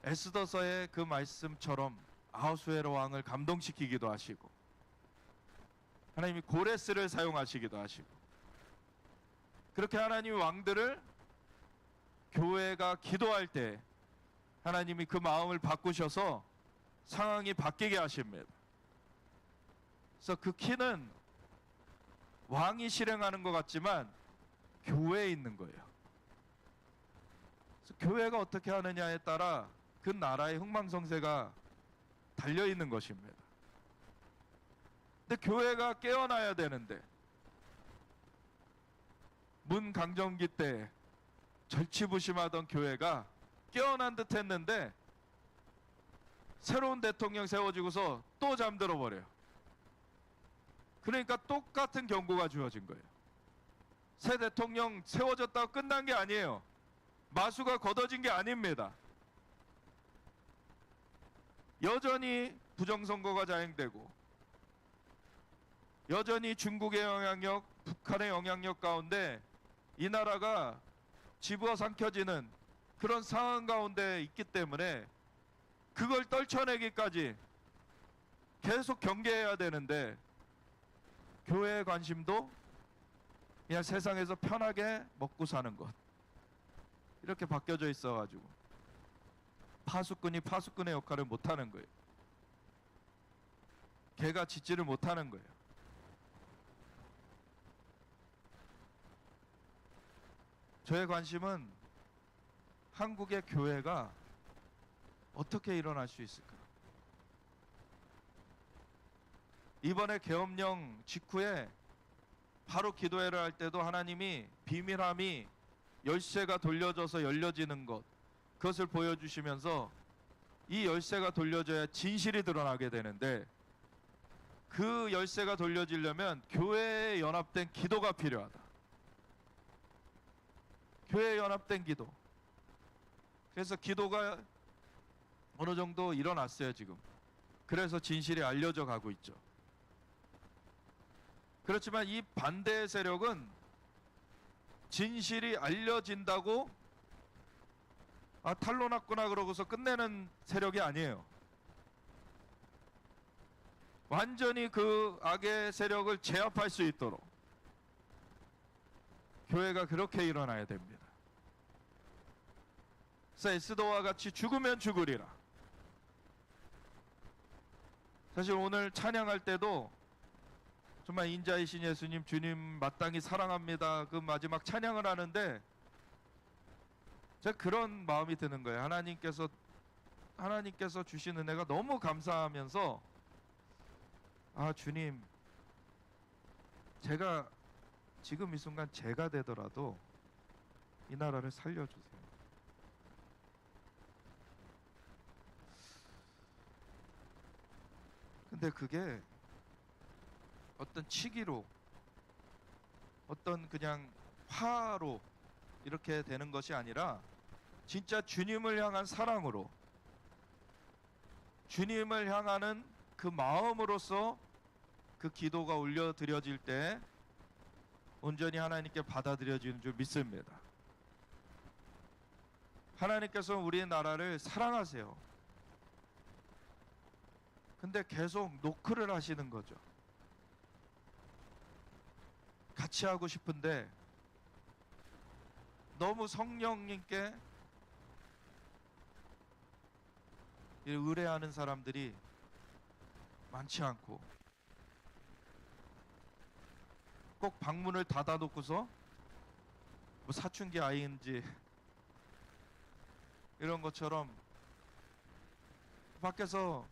Speaker 1: 에스더서의 그 말씀처럼 아하수에로 왕을 감동시키기도 하시고 하나님이 고레스를 사용하시기도 하시고 그렇게 하나님이 왕들을 교회가 기도할 때 하나님이 그 마음을 바꾸셔서 상황이 바뀌게 하십니다. 그래서 그 키는 왕이 실행하는 것 같지만 교회에 있는 거예요. 그래서 교회가 어떻게 하느냐에 따라 그 나라의 흥망성쇠가 달려 있는 것입니다. 근데 교회가 깨어나야 되는데 문강점기 때 절치부심하던 교회가 깨어난 듯 했는데 새로운 대통령 세워지고서 또 잠들어 버려요. 그러니까 똑같은 경고가 주어진 거예요. 새 대통령 세워졌다고 끝난 게 아니에요. 마수가 걷어진 게 아닙니다. 여전히 부정선거가 자행되고 여전히 중국의 영향력, 북한의 영향력 가운데 이 나라가 집어삼켜지는 그런 상황 가운데 있기 때문에 그걸 떨쳐내기까지 계속 경계해야 되는데 교회의 관심도 그냥 세상에서 편하게 먹고 사는 것 이렇게 바뀌어져 있어가지고 파수꾼이 파수꾼의 역할을 못하는 거예요. 개가 짖지를 못하는 거예요. 저의 관심은 한국의 교회가 어떻게 일어날 수 있을까? 이번에 계엄령 직후에 바로 기도회를 할 때도 하나님이 비밀함이 열쇠가 돌려져서 열려지는 것 그것을 보여주시면서 이 열쇠가 돌려져야 진실이 드러나게 되는데 그 열쇠가 돌려지려면 교회에 연합된 기도가 필요하다. 교회에 연합된 기도. 그래서 기도가 어느 정도 일어났어요 지금. 그래서 진실이 알려져 가고 있죠. 그렇지만 이 반대의 세력은 진실이 알려진다고 탈로 났구나 그러고서 끝내는 세력이 아니에요. 완전히 그 악의 세력을 제압할 수 있도록 교회가 그렇게 일어나야 됩니다. 그래서 에스더와 같이 죽으면 죽으리라. 사실 오늘 찬양할 때도 정말 인자이신 예수님 주님 마땅히 사랑합니다 그 마지막 찬양을 하는데 제가 그런 마음이 드는 거예요. 하나님께서 주신 은혜가 너무 감사하면서 주님 제가 지금 이 순간 제가 되더라도 이 나라를 살려주세요. 근데 그게 어떤 치기로 어떤 그냥 화로 이렇게 되는 것이 아니라 진짜 주님을 향한 사랑으로, 주님을 향하는 그 마음으로서 그 기도가 올려드려질 때 온전히 하나님께 받아들여지는 줄 믿습니다. 하나님께서 우리의 나라를 사랑하세요. 근데 계속 노크를 하시는 거죠. 같이 하고 싶은데 너무 성령님께 의뢰하는 사람들이 많지 않고, 꼭 방문을 닫아놓고서 뭐 사춘기 아이인지 이런 것처럼 밖에서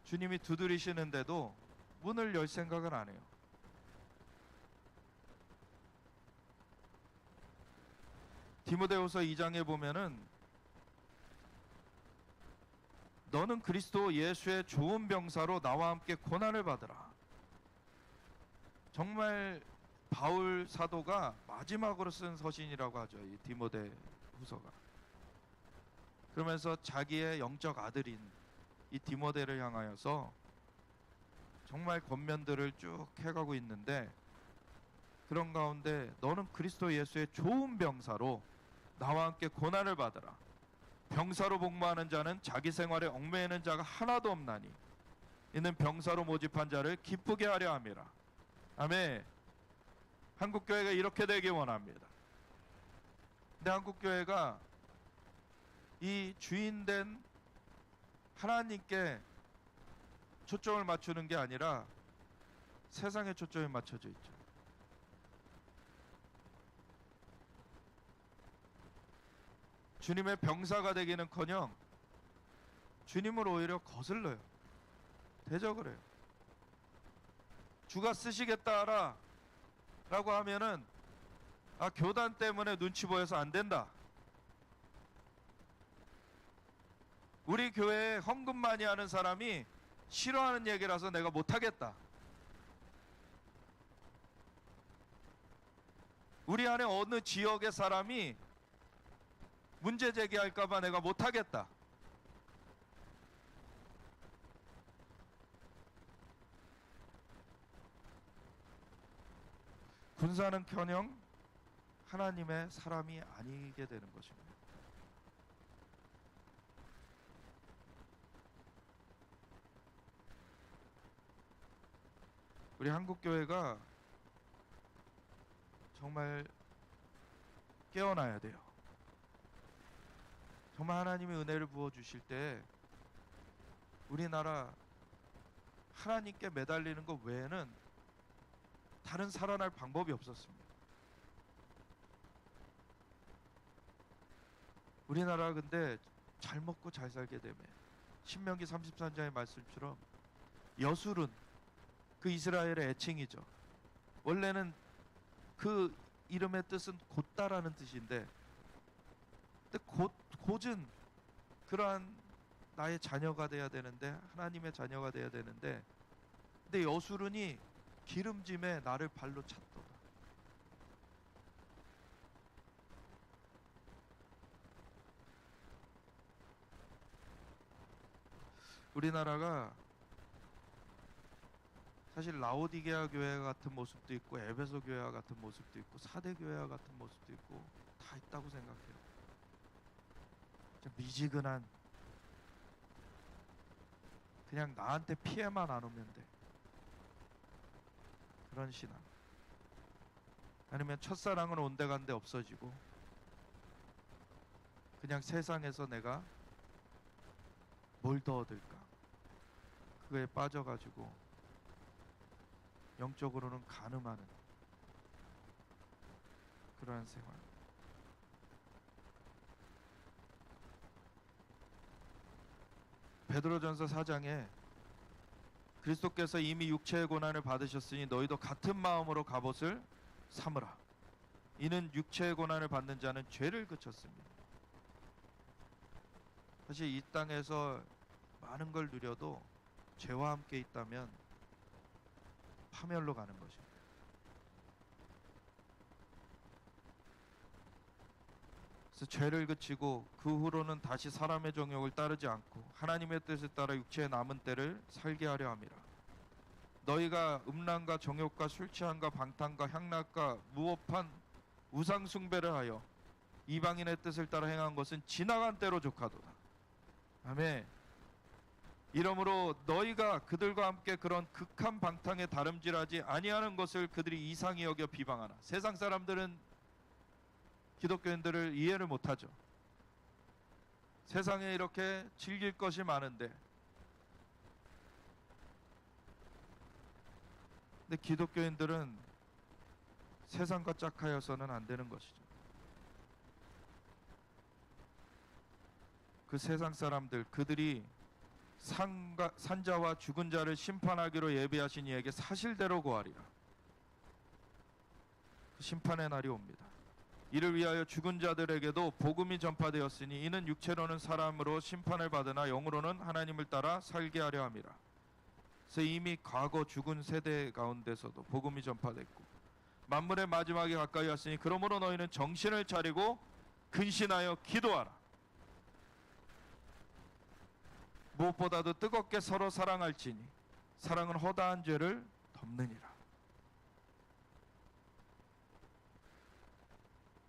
Speaker 1: 주님이 두드리시는데도 문을 열 생각을 안 해요. 디모데후서 2장에 보면은 너는 그리스도 예수의 좋은 병사로 나와 함께 고난을 받으라. 정말 바울 사도가 마지막으로 쓴 서신이라고 하죠, 이 디모데후서가. 그러면서 자기의 영적 아들인 이 디모데를 향하여서 정말 권면들을 쭉 해가고 있는데, 그런 가운데 너는 그리스도 예수의 좋은 병사로 나와 함께 고난을 받으라. 병사로 복무하는 자는 자기 생활에 얽매이는 자가 하나도 없나니 이는 병사로 모집한 자를 기쁘게 하려 함이라. 아멘. 한국교회가 이렇게 되길 원합니다. 근데 한국교회가 이 주인된 하나님께 초점을 맞추는 게 아니라 세상에 초점이 맞춰져 있죠. 주님의 병사가 되기는커녕 주님을 오히려 거슬러요. 대적을 해요. 주가 쓰시겠다 라고 하면은 교단 때문에 눈치 보여서 안 된다. 우리 교회에 헌금 많이 하는 사람이 싫어하는 얘기라서 내가 못하겠다. 우리 안에 어느 지역의 사람이 문제 제기할까봐 내가 못하겠다. 군사는커녕 하나님의 사람이 아니게 되는 것입니다. 우리 한국교회가 정말 깨어나야 돼요. 정말 하나님이 은혜를 부어주실 때 우리나라 하나님께 매달리는 것 외에는 다른 살아날 방법이 없었습니다. 우리나라 근데 잘 먹고 잘 살게 되면 신명기 33장의 말씀처럼 여술은 그 이스라엘의 애칭이죠. 원래는 그 이름의 뜻은 곧다라는 뜻인데, 근데 곧은 그러한 나의 자녀가 돼야 되는데, 하나님의 자녀가 돼야 되는데, 근데 여술은이 기름짐에 나를 발로 찼도다. 우리나라가 사실 라오디게아 교회 같은 모습도 있고 에베소 교회와 같은 모습도 있고 사대 교회와 같은 모습도 있고 다 있다고 생각해요. 좀 미지근한, 그냥 나한테 피해만 안 오면 돼, 그런 신앙. 아니면 첫사랑은 온데간데 없어지고 그냥 세상에서 내가 뭘 더 얻을까, 그거에 빠져가지고 영적으로는 가늠하는 그러한 생활. 베드로전서 4장에 그리스도께서 이미 육체의 고난을 받으셨으니 너희도 같은 마음으로 갑옷을 삼으라. 이는 육체의 고난을 받는 자는 죄를 그쳤습니다. 사실 이 땅에서 많은 걸 누려도 죄와 함께 있다면 파멸로 가는 것입니다. 그래서 죄를 그치고 그 후로는 다시 사람의 정욕을 따르지 않고 하나님의 뜻에 따라 육체의 남은 때를 살게 하려 함이라. 너희가 음란과 정욕과 술 취함과 방탕과 향락과 무법한 우상 숭배를 하여 이방인의 뜻을 따라 행한 것은 지나간 때로 족하도다. 아멘. 이러므로 너희가 그들과 함께 그런 극한 방탕에 다름질하지 아니하는 것을 그들이 이상히 여겨 비방하나. 세상 사람들은 기독교인들을 이해를 못하죠. 세상에 이렇게 즐길 것이 많은데, 근데 기독교인들은 세상과 짝하여서는 안 되는 것이죠. 그 세상 사람들, 그들이 산자와 죽은 자를 심판하기로 예비하신 이에게 사실대로 고하리라. 그 심판의 날이 옵니다. 이를 위하여 죽은 자들에게도 복음이 전파되었으니 이는 육체로는 사람으로 심판을 받으나 영으로는 하나님을 따라 살게 하려 함이라. 그래서 이미 과거 죽은 세대 가운데서도 복음이 전파됐고 만물의 마지막이 가까이 왔으니 그러므로 너희는 정신을 차리고 근신하여 기도하라. 무엇보다도 뜨겁게 서로 사랑할지니 사랑은 허다한 죄를 덮느니라.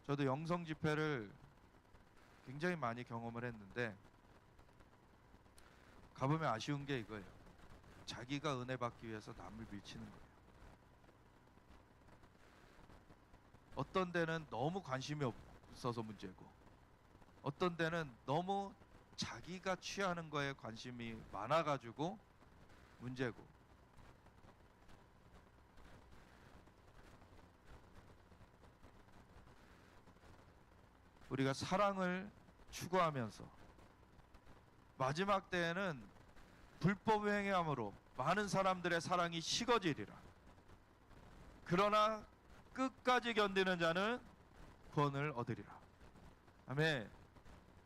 Speaker 1: 저도 영성 집회를 굉장히 많이 경험을 했는데 가보면 아쉬운 게 이거예요. 자기가 은혜 받기 위해서 남을 밀치는 거예요. 어떤 데는 너무 관심이 없어서 문제고, 어떤 데는 너무 자기가 취하는 거에 관심이 많아가지고 문제고. 우리가 사랑을 추구하면서 마지막 때에는 불법 행함으로 많은 사람들의 사랑이 식어지리라. 그러나 끝까지 견디는 자는 구원을 얻으리라. 아멘.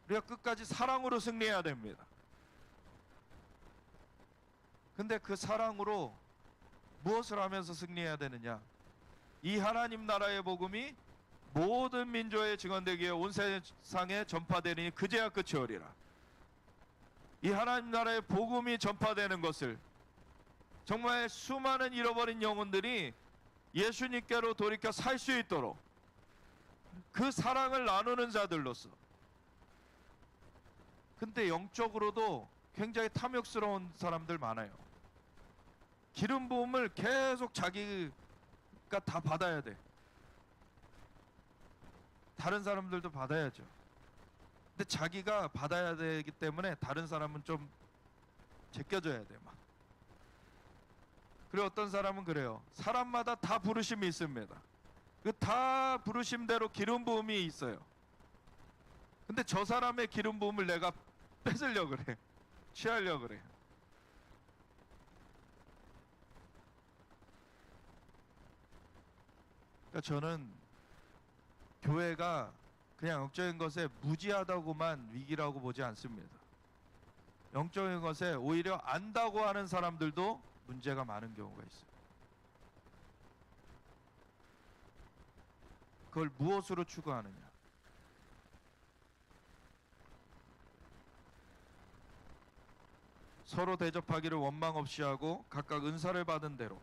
Speaker 1: 우리가 끝까지 사랑으로 승리해야 됩니다. 근데 그 사랑으로 무엇을 하면서 승리해야 되느냐? 이 하나님 나라의 복음이 모든 민족에 증언되기에 온 세상에 전파되니 그제야 끝이 오리라. 이 하나님 나라의 복음이 전파되는 것을 정말 수많은 잃어버린 영혼들이 예수님께로 돌이켜 살 수 있도록 그 사랑을 나누는 자들로서. 근데 영적으로도 굉장히 탐욕스러운 사람들 많아요. 기름 부음을 계속 자기가 다 받아야 돼. 다른 사람들도 받아야죠. 근데 자기가 받아야 되기 때문에 다른 사람은 좀 제껴줘야 돼 막. 그리고 어떤 사람은 그래요. 사람마다 다 부르심이 있습니다. 그 다 부르심대로 기름 부음이 있어요. 근데 저 사람의 기름 부음을 내가 뺏으려고 그래. 취하려고 그래. 그러니까 저는 교회가 그냥 영적인 것에 무지하다고만 위기라고 보지 않습니다. 영적인 것에 오히려 안다고 하는 사람들도 문제가 많은 경우가 있어요. 그걸 무엇으로 추구하느냐? 서로 대접하기를 원망 없이 하고 각각 은사를 받은 대로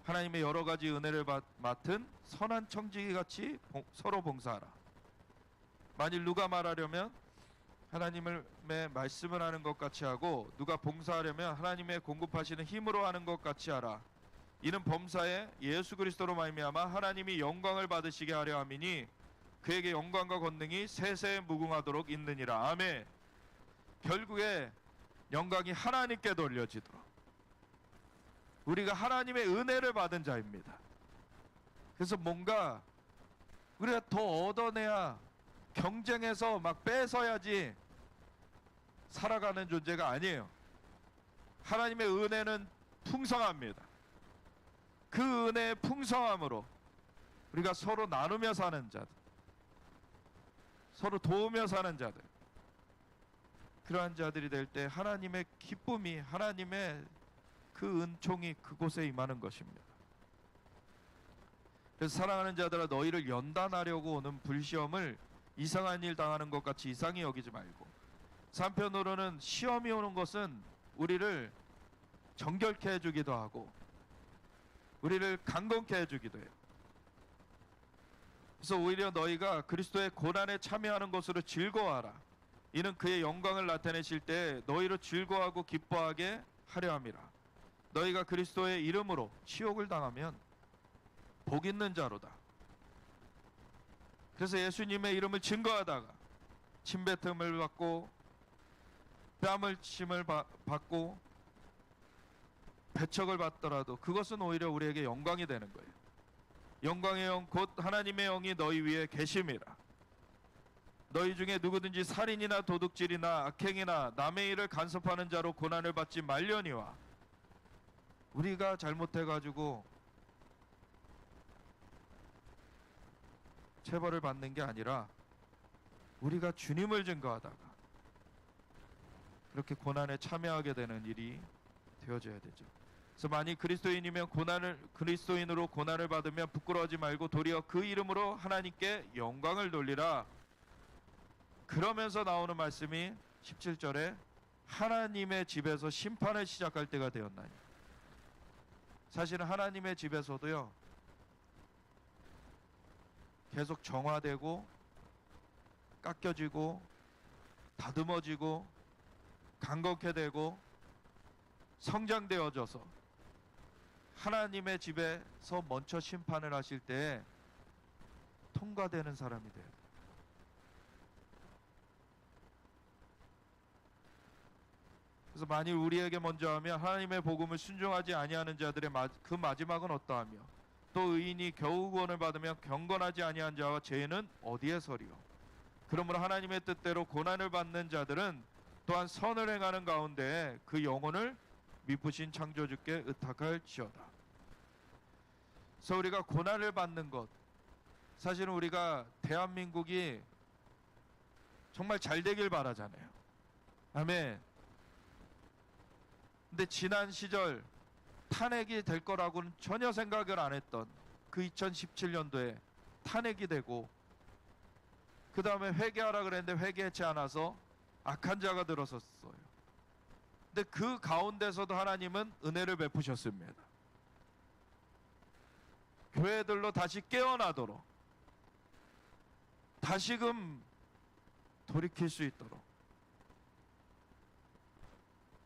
Speaker 1: 하나님의 여러 가지 은혜를 맡은 선한 청지기 같이 서로 봉사하라. 만일 누가 말하려면 하나님의 말씀을 하는 것 같이 하고 누가 봉사하려면 하나님의 공급하시는 힘으로 하는 것 같이 하라. 이는 범사에 예수 그리스도로 말미암아 하나님이 영광을 받으시게 하려 함이니 그에게 영광과 권능이 세세에 무궁하도록 있느니라. 아멘. 결국에 영광이 하나님께 돌려지도록 우리가 하나님의 은혜를 받은 자입니다. 그래서 뭔가 우리가 더 얻어내야, 경쟁해서 막 뺏어야지 살아가는 존재가 아니에요. 하나님의 은혜는 풍성합니다. 그 은혜의 풍성함으로 우리가 서로 나누며 사는 자들, 서로 도우며 사는 자들, 그러한 자들이 될 때 하나님의 기쁨이, 하나님의 그 은총이 그곳에 임하는 것입니다. 그래서 사랑하는 자들아, 너희를 연단하려고 오는 불시험을 이상한 일 당하는 것 같이 이상히 여기지 말고. 한편으로는 시험이 오는 것은 우리를 정결케 해주기도 하고 우리를 강건케 해주기도 해요. 그래서 오히려 너희가 그리스도의 고난에 참여하는 것으로 즐거워하라. 이는 그의 영광을 나타내실 때 너희로 즐거워하고 기뻐하게 하려 함이라. 너희가 그리스도의 이름으로 치욕을 당하면 복 있는 자로다. 그래서 예수님의 이름을 증거하다가 침뱉음을 받고 뺨을 침을 받고 배척을 받더라도 그것은 오히려 우리에게 영광이 되는 거예요. 영광의 영 곧 하나님의 영이 너희 위에 계심이라. 너희 중에 누구든지 살인이나 도둑질이나 악행이나 남의 일을 간섭하는 자로 고난을 받지 말려니와. 우리가 잘못해가지고 체벌을 받는 게 아니라 우리가 주님을 증거하다가 그렇게 고난에 참여하게 되는 일이 되어져야 되죠. 그래서 만일 그리스도인으로 고난을 받으면 부끄러워하지 말고 도리어 그 이름으로 하나님께 영광을 돌리라. 그러면서 나오는 말씀이 17절에 하나님의 집에서 심판을 시작할 때가 되었나니. 사실은 하나님의 집에서도요, 계속 정화되고 깎여지고 다듬어지고 강건케 되고 성장되어져서 하나님의 집에서 먼저 심판을 하실 때 통과되는 사람이 돼요. 그래서 만일 우리에게 먼저 하면 하나님의 복음을 순종하지 아니하는 자들의 그 마지막은 어떠하며 또 의인이 겨우 구원을 받으며 경건하지 아니한 자와 죄인은 어디에 서리요. 그러므로 하나님의 뜻대로 고난을 받는 자들은 또한 선을 행하는 가운데 그 영혼을 미쁘신 창조주께 의탁할지어다. 그래서 우리가 고난을 받는 것, 사실은 우리가 대한민국이 정말 잘 되길 바라잖아요. 아멘. 근데 지난 시절 탄핵이 될 거라고는 전혀 생각을 안 했던 그 2017년도에 탄핵이 되고 그 다음에 회개하라 그랬는데 회개하지 않아서 악한 자가 들어섰어요. 근데 그 가운데서도 하나님은 은혜를 베푸셨습니다. 교회들로 다시 깨어나도록, 다시금 돌이킬 수 있도록,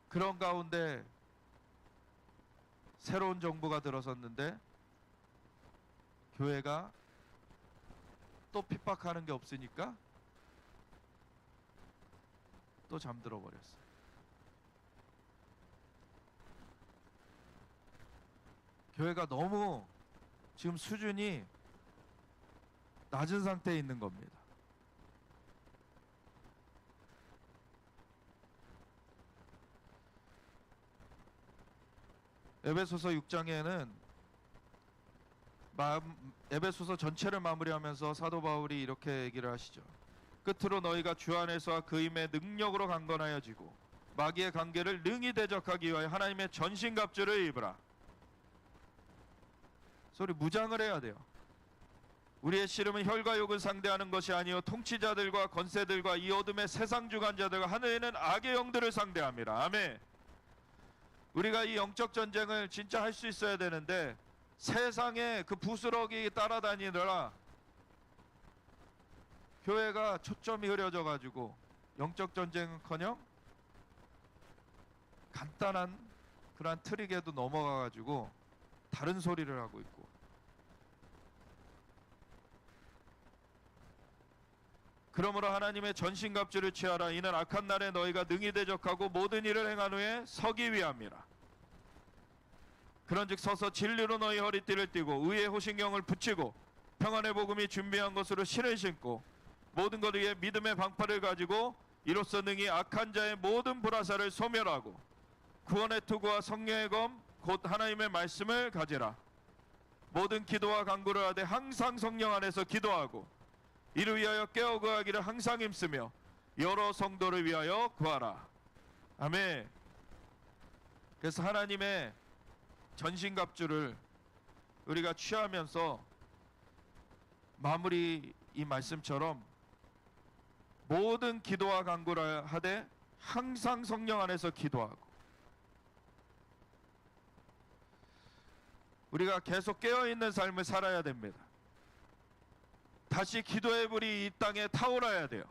Speaker 1: 그런 가운데 새로운 정부가 들어섰는데 교회가 또 핍박하는 게 없으니까 또 잠들어 버렸어요. 교회가 너무 지금 수준이 낮은 상태에 있는 겁니다. 에베소서 6장에는 에베소서 전체를 마무리하면서 사도 바울이 이렇게 얘기를 하시죠. 끝으로 너희가 주 안에서와 그 힘의 능력으로 강건하여지고 마귀의 관계를 능히 대적하기 위하여 하나님의 전신갑주를 입으라. 소리 무장을 해야 돼요. 우리의 씨름은 혈과 육을 상대하는 것이 아니요 통치자들과 권세들과 이 어둠의 세상 주관자들과 하늘에 있는 악의 영들을 상대함이라. 아멘. 우리가 이 영적 전쟁을 진짜 할 수 있어야 되는데 세상에 그 부스러기 따라다니느라 교회가 초점이 흐려져 가지고 영적 전쟁은커녕 간단한 그러한 트릭에도 넘어가 가지고 다른 소리를 하고 있고, 그러므로 하나님의 전신갑주를 취하라. 이는 악한 날에 너희가 능히 대적하고 모든 일을 행한 후에 서기 위함이라. 그런즉 서서 진리로 너희 허리띠를 띠고 의의 호신경을 붙이고 평안의 복음이 준비한 것으로 신을 신고 모든 것 위에 믿음의 방파를 가지고 이로써 능히 악한 자의 모든 불화살을 소멸하고 구원의 투구와 성령의 검 곧 하나님의 말씀을 가지라. 모든 기도와 간구를 하되 항상 성령 안에서 기도하고 이를 위하여 깨어 구하기를 항상 힘쓰며 여러 성도를 위하여 구하라. 아멘. 그래서 하나님의 전신갑주를 우리가 취하면서 마무리 이 말씀처럼 모든 기도와 간구를 하되 항상 성령 안에서 기도하고, 우리가 계속 깨어있는 삶을 살아야 됩니다. 다시 기도의 불이 이 땅에 타오르야 돼요.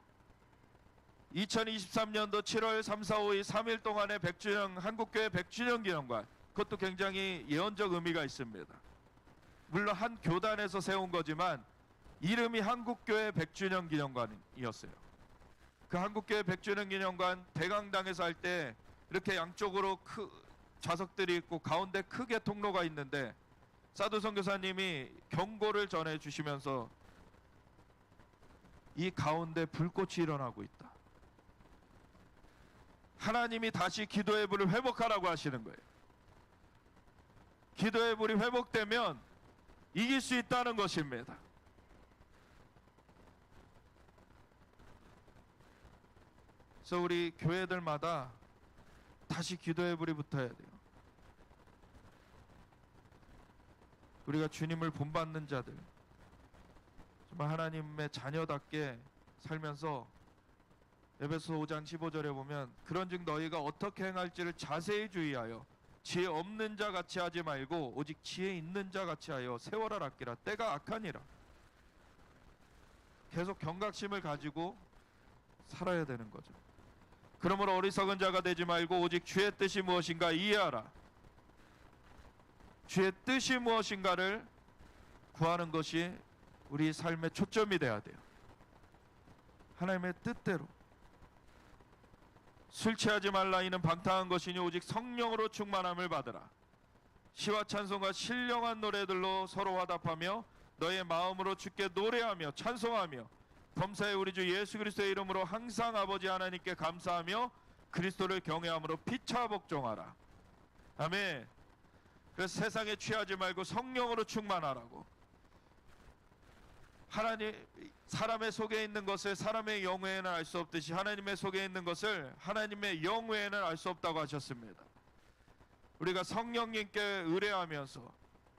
Speaker 1: 2023년도 7월 3, 4, 5일 3일 동안의 한국교회 100주년 기념관, 그것도 굉장히 예언적 의미가 있습니다. 물론 한 교단에서 세운 거지만 이름이 한국교회 100주년 기념관이었어요. 그 한국교회 100주년 기념관 대강당에서 할 때 이렇게 양쪽으로 좌석들이 있고 가운데 크게 통로가 있는데, 사도 선교사님이 경고를 전해 주시면서 이 가운데 불꽃이 일어나고 있다. 하나님이 다시 기도의 불을 회복하라고 하시는 거예요. 기도의 불이 회복되면 이길 수 있다는 것입니다. 그래서 우리 교회들마다 다시 기도의 불이 붙어야 돼요. 우리가 주님을 본받는 자들, 정말 하나님의 자녀답게 살면서 에베소 5장 15절에 보면, 그런즉 너희가 어떻게 행할지를 자세히 주의하여 지혜 없는 자 같이 하지 말고 오직 지혜 있는 자 같이 하여 세월을 아끼라. 때가 악하니라. 계속 경각심을 가지고 살아야 되는 거죠. 그러므로 어리석은 자가 되지 말고 오직 주의 뜻이 무엇인가 이해하라. 주의 뜻이 무엇인가를 구하는 것이 우리 삶의 초점이 돼야 돼요. 하나님의 뜻대로. 술 취하지 말라. 이는 방탕한 것이니 오직 성령으로 충만함을 받으라. 시와 찬송과 신령한 노래들로 서로 화답하며 너의 마음으로 주께 노래하며 찬송하며 범사에 우리 주 예수 그리스도의 이름으로 항상 아버지 하나님께 감사하며 그리스도를 경외함으로 피차 복종하라. 아멘. 그래서 세상에 취하지 말고 성령으로 충만하라고. 하나님, 사람의 속에 있는 것을 사람의 영 외에는 알 수 없듯이 하나님의 속에 있는 것을 하나님의 영 외에는 알 수 없다고 하셨습니다. 우리가 성령님께 의뢰하면서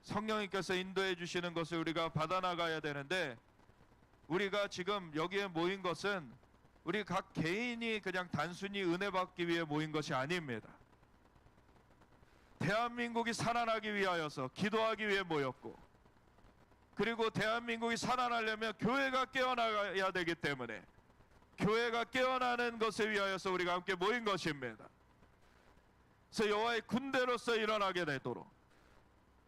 Speaker 1: 성령님께서 인도해 주시는 것을 우리가 받아나가야 되는데, 우리가 지금 여기에 모인 것은 우리 각 개인이 그냥 단순히 은혜 받기 위해 모인 것이 아닙니다. 대한민국이 살아나기 위하여서 기도하기 위해 모였고, 그리고 대한민국이 살아나려면 교회가 깨어나야 되기 때문에 교회가 깨어나는 것을 위하여서 우리가 함께 모인 것입니다. 그래서 여호와의 군대로서 일어나게 되도록,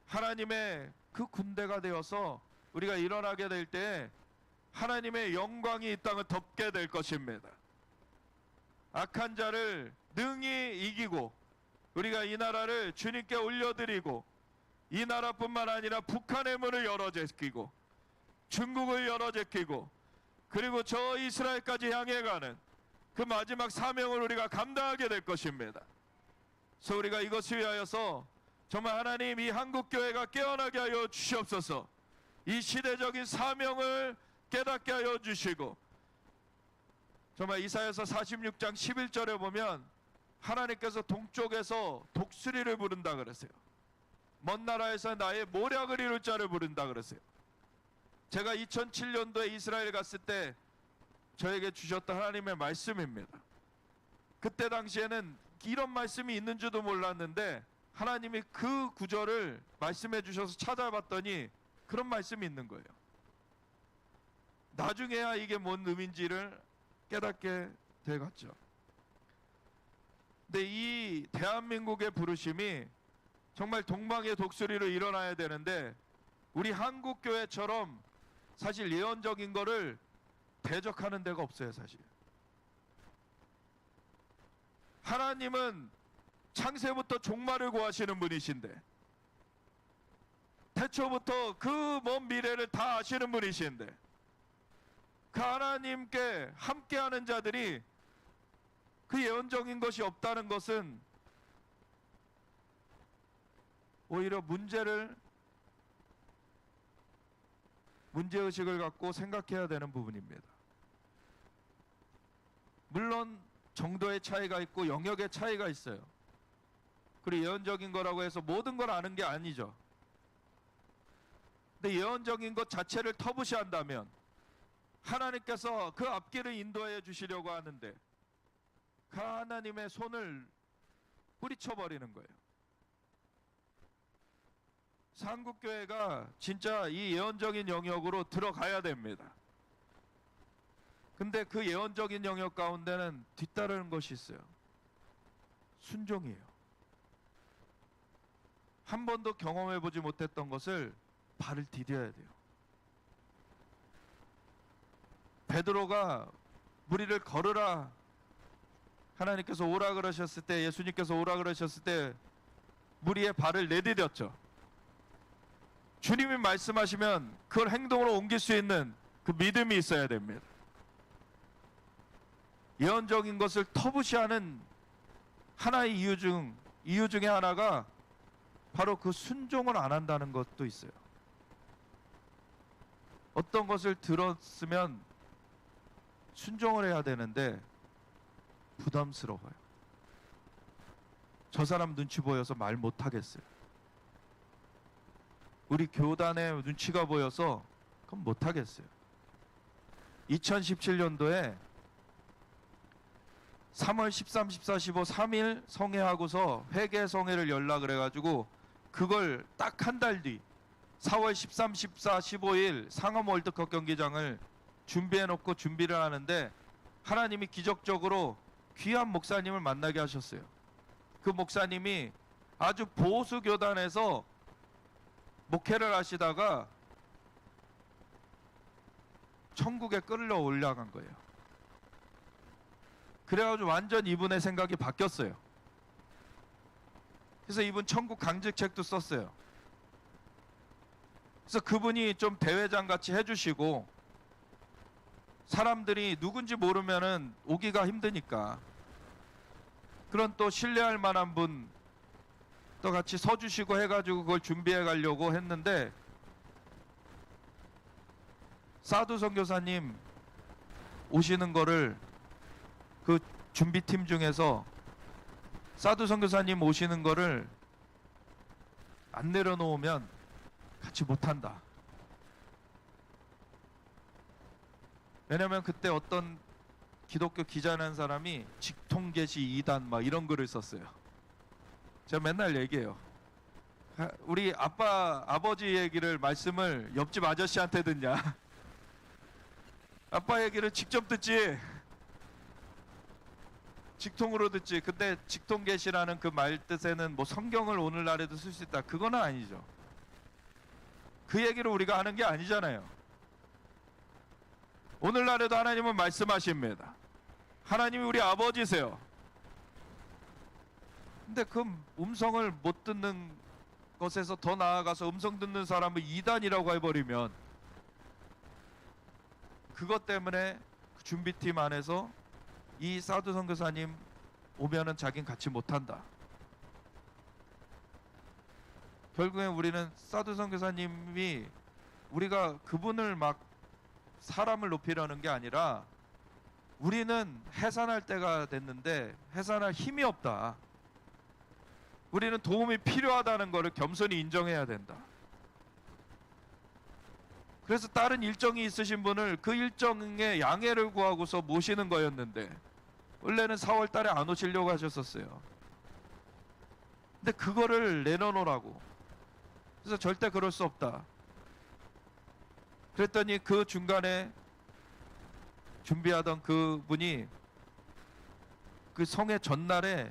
Speaker 1: 하나님의 그 군대가 되어서 우리가 일어나게 될 때 하나님의 영광이 이 땅을 덮게 될 것입니다. 악한 자를 능히 이기고 우리가 이 나라를 주님께 올려드리고, 이 나라뿐만 아니라 북한의 문을 열어 제끼고 중국을 열어 제끼고 그리고 저 이스라엘까지 향해 가는 그 마지막 사명을 우리가 감당하게 될 것입니다. 그래서 우리가 이것을 위하여서 정말 하나님, 이 한국교회가 깨어나게 하여 주시옵소서. 이 시대적인 사명을 깨닫게 하여 주시고, 정말 이사야서 46장 11절에 보면 하나님께서 동쪽에서 독수리를 부른다 그랬어요. 먼 나라에서 나의 모략을 이룰 자를 부른다 그랬어요. 제가 2007년도에 이스라엘 갔을 때 저에게 주셨던 하나님의 말씀입니다. 그때 당시에는 이런 말씀이 있는 줄도 몰랐는데 하나님이 그 구절을 말씀해 주셔서 찾아봤더니 그런 말씀이 있는 거예요. 나중에야 이게 뭔 의미인지를 깨닫게 돼갔죠. 근데 이 대한민국의 부르심이 정말 동방의 독수리로 일어나야 되는데, 우리 한국교회처럼 사실 예언적인 거를 대적하는 데가 없어요. 사실 하나님은 창세부터 종말을 구하시는 분이신데, 태초부터 그 먼 미래를 다 아시는 분이신데, 그 하나님께 함께하는 자들이 그 예언적인 것이 없다는 것은 오히려 문제의식을 갖고 생각해야 되는 부분입니다. 물론 정도의 차이가 있고 영역의 차이가 있어요. 그리고 예언적인 거라고 해서 모든 걸 아는 게 아니죠. 근데 예언적인 것 자체를 터부시한다면 하나님께서 그 앞길을 인도해 주시려고 하는데 그 하나님의 손을 뿌리쳐 버리는 거예요. 한국교회가 진짜 이 예언적인 영역으로 들어가야 됩니다. 근데 그 예언적인 영역 가운데는 뒤따르는 것이 있어요. 순종이에요. 한 번도 경험해 보지 못했던 것을 발을 디뎌야 돼요. 베드로가 무리를 걸으라 하나님께서 오라 그러셨을 때, 예수님께서 오라 그러셨을 때 무리의 발을 내디뎠죠. 주님이 말씀하시면 그걸 행동으로 옮길 수 있는 그 믿음이 있어야 됩니다. 예언적인 것을 터부시하는 하나의 이유 중에 하나가 바로 그 순종을 안 한다는 것도 있어요. 어떤 것을 들었으면 순종을 해야 되는데 부담스러워요. 저 사람 눈치 보여서 말 못하겠어요. 우리 교단에 눈치가 보여서 그건 못하겠어요. 2017년도에 3월 13, 14, 15 3일 성회하고서 회개 성회를 열라 그래가지고 그걸 딱 한 달 뒤 4월 13, 14, 15일 상암 월드컵 경기장을 준비해놓고 준비를 하는데 하나님이 기적적으로 귀한 목사님을 만나게 하셨어요. 그 목사님이 아주 보수 교단에서 목회를 하시다가 천국에 끌려 올라간 거예요. 그래가지고 완전 이분의 생각이 바뀌었어요. 그래서 이분 천국 강직책도 썼어요. 그래서 그분이 좀 대회장 같이 해주시고 사람들이 누군지 모르면은 오기가 힘드니까 그런 또 신뢰할 만한 분 또 같이 서주시고 해가지고 그걸 준비해 가려고 했는데 사두 선교사님 오시는 거를 그 준비팀 중에서 사두 선교사님 오시는 거를 안 내려놓으면 같이 못한다. 왜냐면 그때 어떤 기독교 기자라는 사람이 직통계시 2단 막 이런 글을 썼어요. 제가 맨날 얘기해요. 우리 아버지 얘기를 말씀을 옆집 아저씨한테 듣냐? 아빠 얘기를 직접 듣지. 직통으로 듣지. 근데 직통계시라는 그 말 뜻에는 뭐 성경을 오늘날에도 쓸 수 있다. 그거는 아니죠. 그 얘기를 우리가 하는 게 아니잖아요. 오늘날에도 하나님은 말씀하십니다. 하나님이 우리 아버지세요. 근데 그 음성을 못 듣는 것에서 더 나아가서 음성 듣는 사람을 이단이라고 해버리면 그것 때문에 그 준비팀 안에서 이 사두 선교사님 오면은 자긴 같이 못한다. 결국엔 우리는 사두 선교사님이 우리가 그분을 막 사람을 높이려는 게 아니라 우리는 해산할 때가 됐는데 해산할 힘이 없다. 우리는 도움이 필요하다는 것을 겸손히 인정해야 된다. 그래서 다른 일정이 있으신 분을 그 일정에 양해를 구하고서 모시는 거였는데 원래는 4월 달에 안 오시려고 하셨었어요. 근데 그거를 내려놓으라고. 그래서 절대 그럴 수 없다. 그랬더니 그 중간에 준비하던 그분이 그 성회 전날에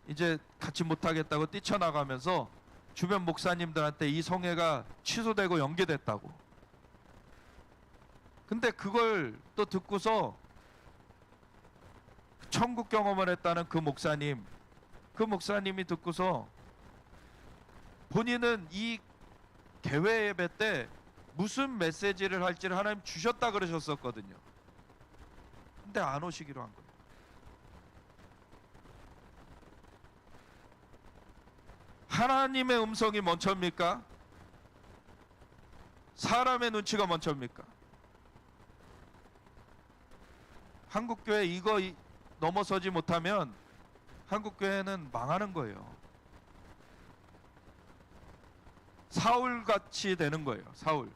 Speaker 1: 이제 같이 못하겠다고 뛰쳐나가면서 주변 목사님들한테 이 성회가 취소되고 연기됐다고. 근데 그걸 또 듣고서 천국 경험을 했다는 그 목사님이 듣고서 본인은 이 개회 예배 때 무슨 메시지를 할지를 하나님 주셨다 그러셨었거든요. 근데 안 오시기로 한 거예요. 하나님의 음성이 먼저입니까? 사람의 눈치가 먼저입니까? 한국교회 이거 넘어서지 못하면 한국교회는 망하는 거예요. 사울같이 되는 거예요. 사울.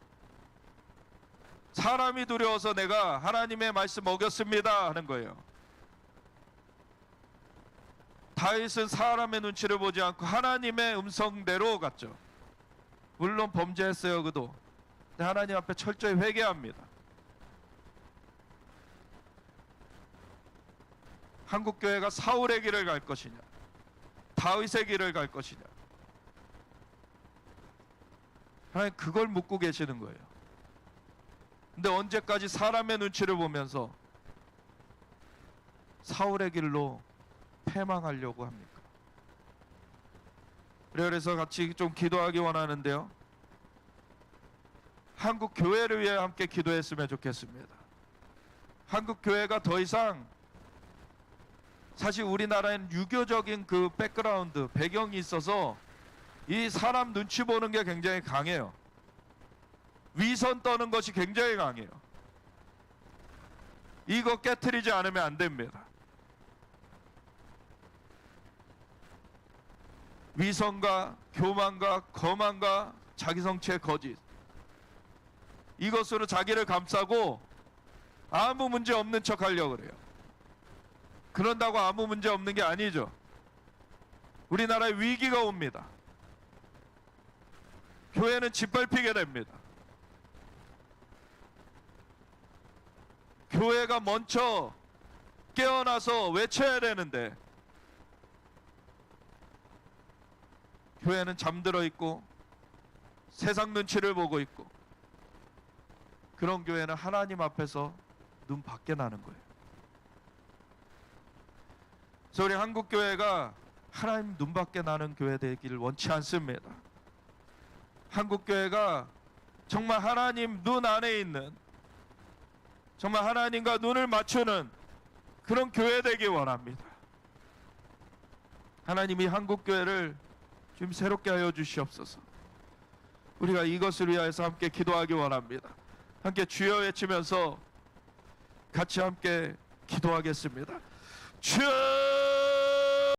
Speaker 1: 사람이 두려워서 내가 하나님의 말씀 어겼습니다 하는 거예요. 다윗은 사람의 눈치를 보지 않고 하나님의 음성대로 갔죠. 물론 범죄했어요, 그도. 근데 하나님 앞에 철저히 회개합니다. 한국교회가 사울의 길을 갈 것이냐, 다윗의 길을 갈 것이냐, 하나님 그걸 묻고 계시는 거예요. 근데 언제까지 사람의 눈치를 보면서 사울의 길로 패망하려고 합니까? 그래서 같이 좀 기도하기 원하는데요, 한국 교회를 위해 함께 기도했으면 좋겠습니다. 한국 교회가 더 이상, 사실 우리나라에는 유교적인 그 백그라운드, 배경이 있어서 이 사람 눈치 보는 게 굉장히 강해요. 위선 떠는 것이 굉장히 강해요. 이거 깨트리지 않으면 안 됩니다. 위선과 교만과 거만과 자기성취의 거짓, 이것으로 자기를 감싸고 아무 문제 없는 척 하려고 그래요. 그런다고 아무 문제 없는 게 아니죠. 우리나라에 위기가 옵니다. 교회는 짓밟히게 됩니다. 교회가 먼저 깨어나서 외쳐야 되는데 교회는 잠들어 있고 세상 눈치를 보고 있고, 그런 교회는 하나님 앞에서 눈 밖에 나는 거예요. 그래서 우리 한국교회가 하나님 눈 밖에 나는 교회 되기를 원치 않습니다. 한국교회가 정말 하나님 눈 안에 있는, 정말 하나님과 눈을 맞추는 그런 교회 되기 원합니다. 하나님이 한국교회를 좀 새롭게 하여 주시옵소서. 우리가 이것을 위하여서 함께 기도하기 원합니다. 함께 주여 외치면서 같이 함께 기도하겠습니다. 주여!